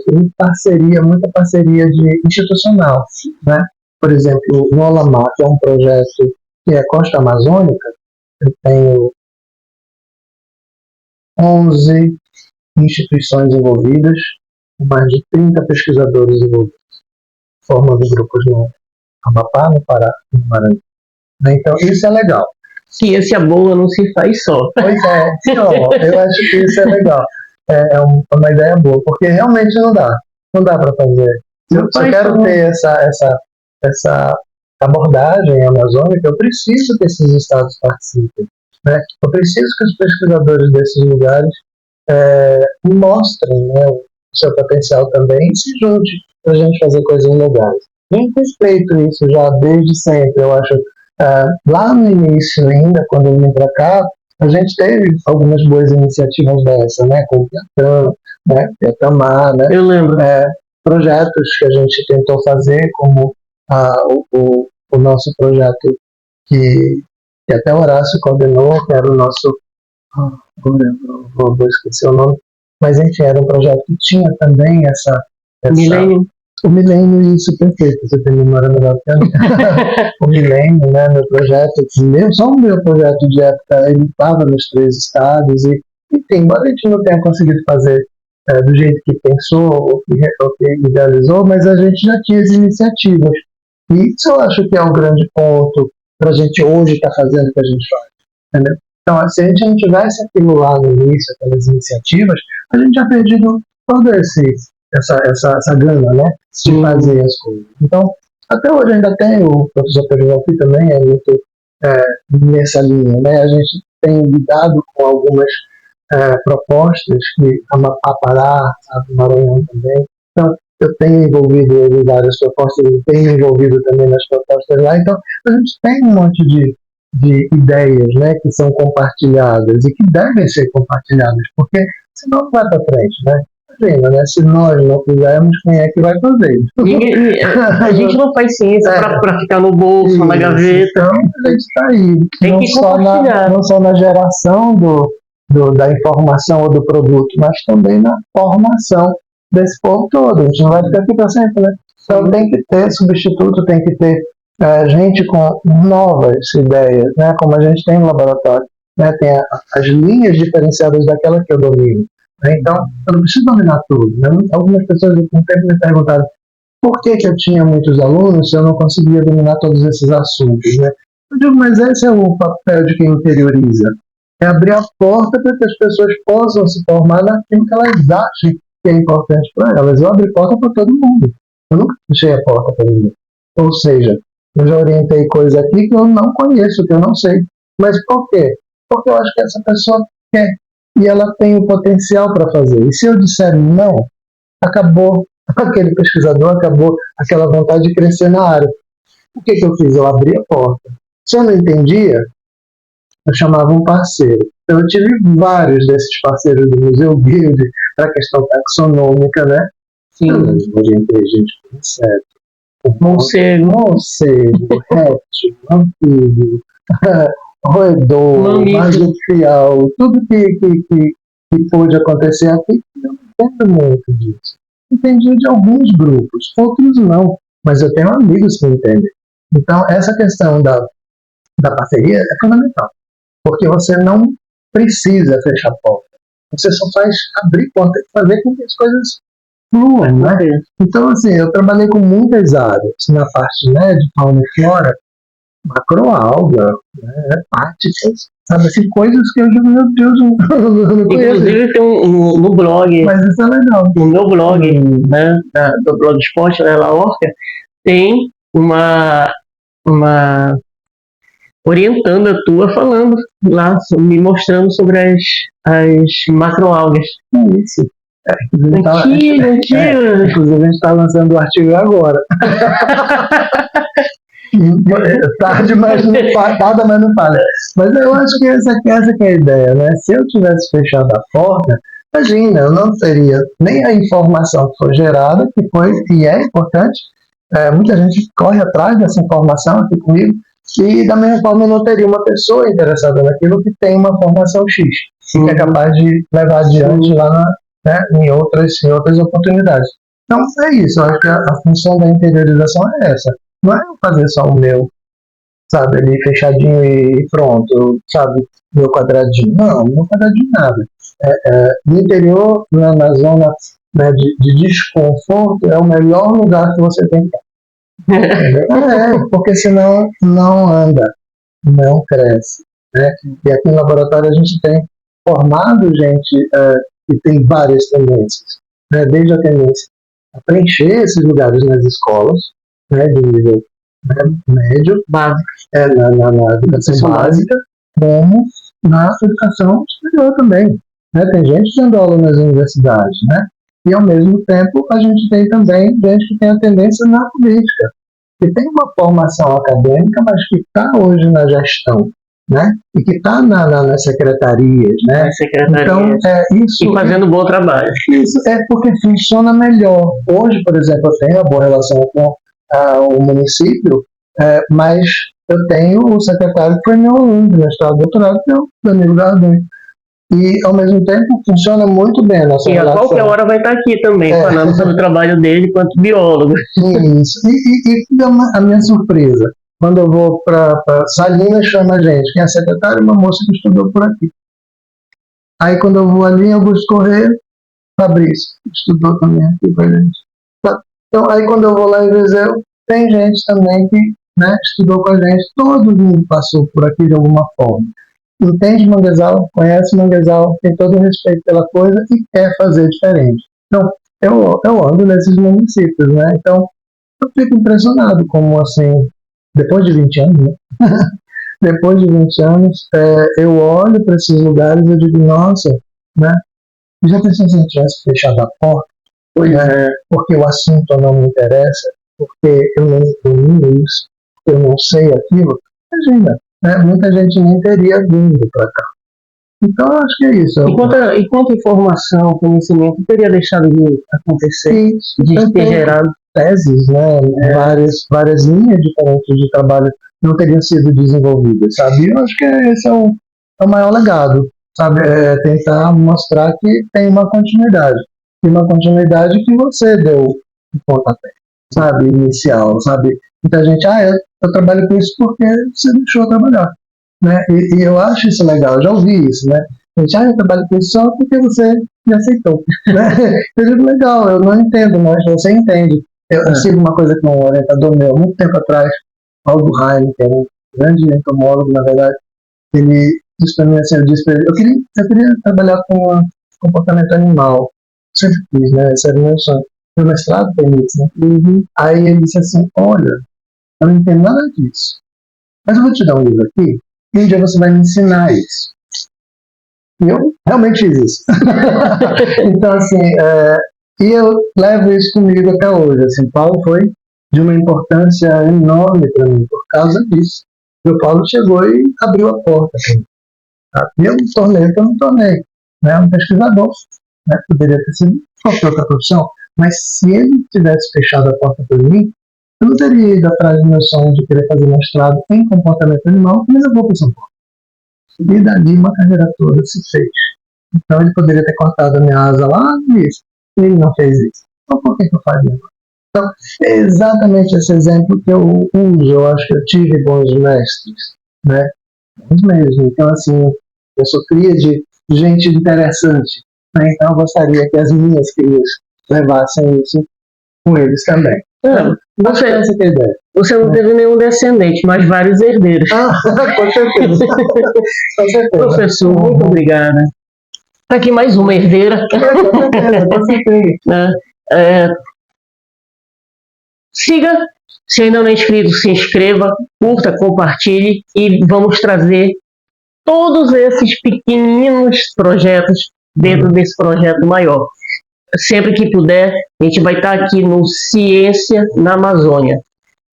tem muita parceria institucional, né? Por exemplo, no Olamar, que é um projeto que é Costa Amazônica, eu tenho 11 instituições envolvidas, mais de 30 pesquisadores envolvidos, formando grupos no Amapá, no Pará e no Maranhão. Então, isso é legal. Ciência boa não se faz só. Pois eu acho que isso é legal. É uma ideia boa, porque realmente não dá para fazer. Se eu quero ter essa abordagem amazônica, eu preciso que esses estados participem, né? Eu preciso que os pesquisadores desses lugares mostrem, né, o seu potencial também e se junte para a gente fazer coisas legais. A gente tem feito isso já desde sempre, eu acho. Lá no início ainda, quando eu vim para cá, a gente teve algumas boas iniciativas dessa, né, com o Piatã, né, Piatamar, né, eu lembro. Projetos que a gente tentou fazer, como o nosso projeto que até o Horácio coordenou, que era o nosso, vou esquecer o nome, mas enfim, era um projeto que tinha também essa O Milênio, isso, perfeito, você tem memória melhor que a minha. O Milênio, né, meu projeto, só o meu projeto de época, ele estava nos 3 estados enfim, embora a gente não tenha conseguido fazer do jeito que pensou ou que idealizou, mas a gente já tinha as iniciativas. E isso eu acho que é um grande ponto para a gente hoje estar fazendo o que a gente faz. Entendeu? Então, se a gente não tivesse aquilo lá no início, aquelas iniciativas, a gente tinha perdido toda essa gana, né, de fazer as coisas. Então, até hoje ainda tem, o professor Pedro aqui também é muito nessa linha, né? A gente tem lidado com algumas propostas que Amapá, Pará, Maranhão também. Então, eu tenho envolvido ele em várias propostas, ele tem envolvido também nas propostas lá. Então, a gente tem um monte de ideias, né, que são compartilhadas e que devem ser compartilhadas, porque senão não vai para frente, né? Imagina, né? Se nós não fizermos, quem é que vai fazer? A gente não faz ciência para ficar no bolso, na gaveta. Então, a gente está aí. Tem não, que compartilhar. Não só na geração da informação ou do produto, mas também na formação desse povo todo. A gente não vai ficar aqui para sempre, né? Então tem que ter substituto, tem que ter gente com novas ideias, né? Como a gente tem no laboratório. Né? Tem as linhas diferenciadas daquela que eu domino. Né? Então, eu não preciso dominar tudo. Né? Algumas pessoas com o tempo me perguntaram por que eu tinha muitos alunos se eu não conseguia dominar todos esses assuntos. Né? Eu digo, mas esse é o papel de quem interioriza. É abrir a porta para que as pessoas possam se formar naquilo que elas achem que é importante para elas. Eu abri porta para todo mundo. Eu nunca fechei a porta para ninguém. Ou seja, eu já orientei coisa aqui que eu não conheço, que eu não sei. Mas por quê? Porque eu acho que essa pessoa quer. E ela tem o potencial para fazer. E se eu disser não, acabou aquele pesquisador, acabou aquela vontade de crescer na área. O que eu fiz? Eu abri a porta. Se eu não entendia, eu chamava um parceiro. Então, eu tive vários desses parceiros do Museu Guild para a questão taxonômica, né? Sim. Eu orientei gente com inseto, Morcego, réptil, anfíbio, roedor, marsupial, tudo que pôde acontecer aqui, eu não entendo muito disso. Entendi de alguns grupos, outros não, mas eu tenho amigos que entendem. Então, essa questão da parceria é fundamental, porque você não precisa fechar a porta, você só faz abrir porta e fazer com que as coisas fluam, né? Então, assim, eu trabalhei com muitas áreas, na parte, né, de fauna e flora, macroalga, né, hepáticas, sabe, assim, coisas que eu digo, meu Deus, eu não conheço. Inclusive tem no blog, mas isso é legal. No meu blog, né, do Blogspot, né, La Orca, tem uma orientanda tua falando lá, me mostrando sobre as macroalgas. Isso. Inclusive, a gente está lançando o artigo agora. Tarde, mas não falha. Mas eu acho que essa que é a ideia, né? Se eu tivesse fechado a porta, imagina, eu não teria nem a informação que foi gerada, que foi e é importante. Muita gente corre atrás dessa informação aqui comigo, e da mesma forma eu não teria uma pessoa interessada naquilo que tem uma formação X, que é capaz de levar adiante lá em outras oportunidades. Então é isso, eu acho que a função da interiorização é essa. Não é eu fazer só o meu, sabe, ali fechadinho e pronto, sabe, meu quadradinho. Não quadradinho nada. No interior, na zona, né, de desconforto, é o melhor lugar que você tem que estar. Porque senão não anda, não cresce. Né? E aqui no laboratório a gente tem formado gente que tem várias tendências. Né? Desde a tendência a preencher esses lugares nas escolas, né, de nível médio, básico, na educação básica, como na educação superior também. Né? Tem gente dando aula nas universidades, né? E ao mesmo tempo a gente tem também gente que tem a tendência na política, que tem uma formação acadêmica, mas que está hoje na gestão, né? E que está nas secretarias, né? Então, isso, e fazendo bom trabalho. Isso é porque funciona melhor. Hoje, por exemplo, eu tenho uma boa relação com o município, mas eu tenho o secretário que foi meu aluno de mestrado e doutorado, que é o Danilo Gardem. E, ao mesmo tempo, funciona muito bem a nossa E a relação. qualquer hora vai estar aqui também, falando sobre o trabalho dele enquanto biólogo. Isso. E a minha surpresa, quando eu vou para Salinas, chama a gente, quem é secretária, uma moça que estudou por aqui. Aí, quando eu vou ali em Augusto Correia, Fabrício, estudou também aqui com a gente. Então, aí quando eu vou lá em Viseu, tem gente também que, né, estudou com a gente, todo mundo passou por aqui de alguma forma. Entende manguezal, conhece manguezal, tem todo o respeito pela coisa e quer fazer diferente. Então, eu ando nesses municípios, né? Então, eu fico impressionado como, assim, depois de 20 anos, né? Depois de 20 anos, eu olho para esses lugares e eu digo, nossa, né? Já pensou se a gente tivesse fechado a porta? Porque o assunto não me interessa, porque eu não domino isso, eu não sei aquilo. Imagina, né? Muita gente nem teria vindo para cá. Então, eu acho que é isso. E quanta informação, conhecimento teria deixado de acontecer, de ter gerado teses, né? Várias linhas diferentes de trabalho não teriam sido desenvolvidas, sabe? Eu acho que esse é o maior legado, sabe? Tentar mostrar que tem uma continuidade. E uma continuidade que você deu o pontapé, sabe? Inicial, sabe? Muita gente, eu trabalho com isso porque você deixou eu trabalhar, né? E eu acho isso legal, eu já ouvi isso, né? Gente, eu trabalho com isso só porque você me aceitou, né? Eu digo, legal, eu não entendo, mas você entende. Eu sigo uma coisa com um orientador meu, muito tempo atrás, Paulo Rainer, que é um grande entomólogo, na verdade, ele disse para mim assim, eu queria trabalhar com comportamento animal, sempre quis, né? Esse era o meu sonho. Meu mestrado tem isso, né? Aí ele disse assim, olha, eu não entendo nada disso, mas eu vou te dar um livro aqui, e um dia você vai me ensinar isso. E eu realmente fiz isso. Então, assim, e eu levo isso comigo até hoje. Assim, Paulo foi de uma importância enorme para mim por causa disso. E o Paulo chegou e abriu a porta. Assim, tá? E eu não tornei, né, um pesquisador. Né, poderia ter sido qualquer outra profissão. Mas se ele tivesse fechado a porta para mim, eu não teria ido atrás do meu sonho de querer fazer mestrado em comportamento animal, mas eu vou para São Paulo. E dali uma carreira toda se fez. Então ele poderia ter cortado a minha asa lá nisso. E ele não fez isso. Então por que eu faria? Então, é exatamente esse exemplo que eu uso. Eu acho que eu tive bons mestres, né? Bons mesmo. Então, assim, eu sou cria de gente interessante. Né? Então, eu gostaria que as minhas crias levassem isso com eles também. Você não teve nenhum descendente, mas vários herdeiros. Com certeza. Com certeza. Professor, muito obrigada. Está aqui mais uma herdeira. Com certeza. Siga, se ainda não é inscrito, se inscreva, curta, compartilhe e vamos trazer todos esses pequeninos projetos dentro desse projeto maior. Sempre que puder, a gente vai estar aqui no Ciência na Amazônia.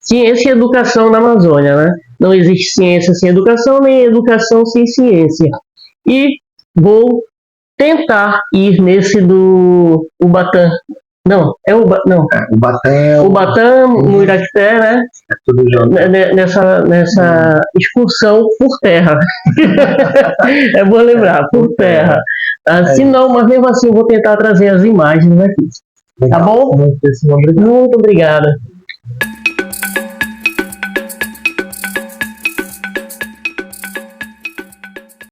Ciência e educação na Amazônia, né? Não existe ciência sem educação, nem educação sem ciência. E vou tentar ir nesse do Ubatã. Não, Ubatã, no Iraquité, né? É tudo junto. Nessa excursão por terra. É bom lembrar, por terra. Se não, mas mesmo assim eu vou tentar trazer as imagens aqui. Legal. Tá bom? Muito obrigado. Muito obrigada.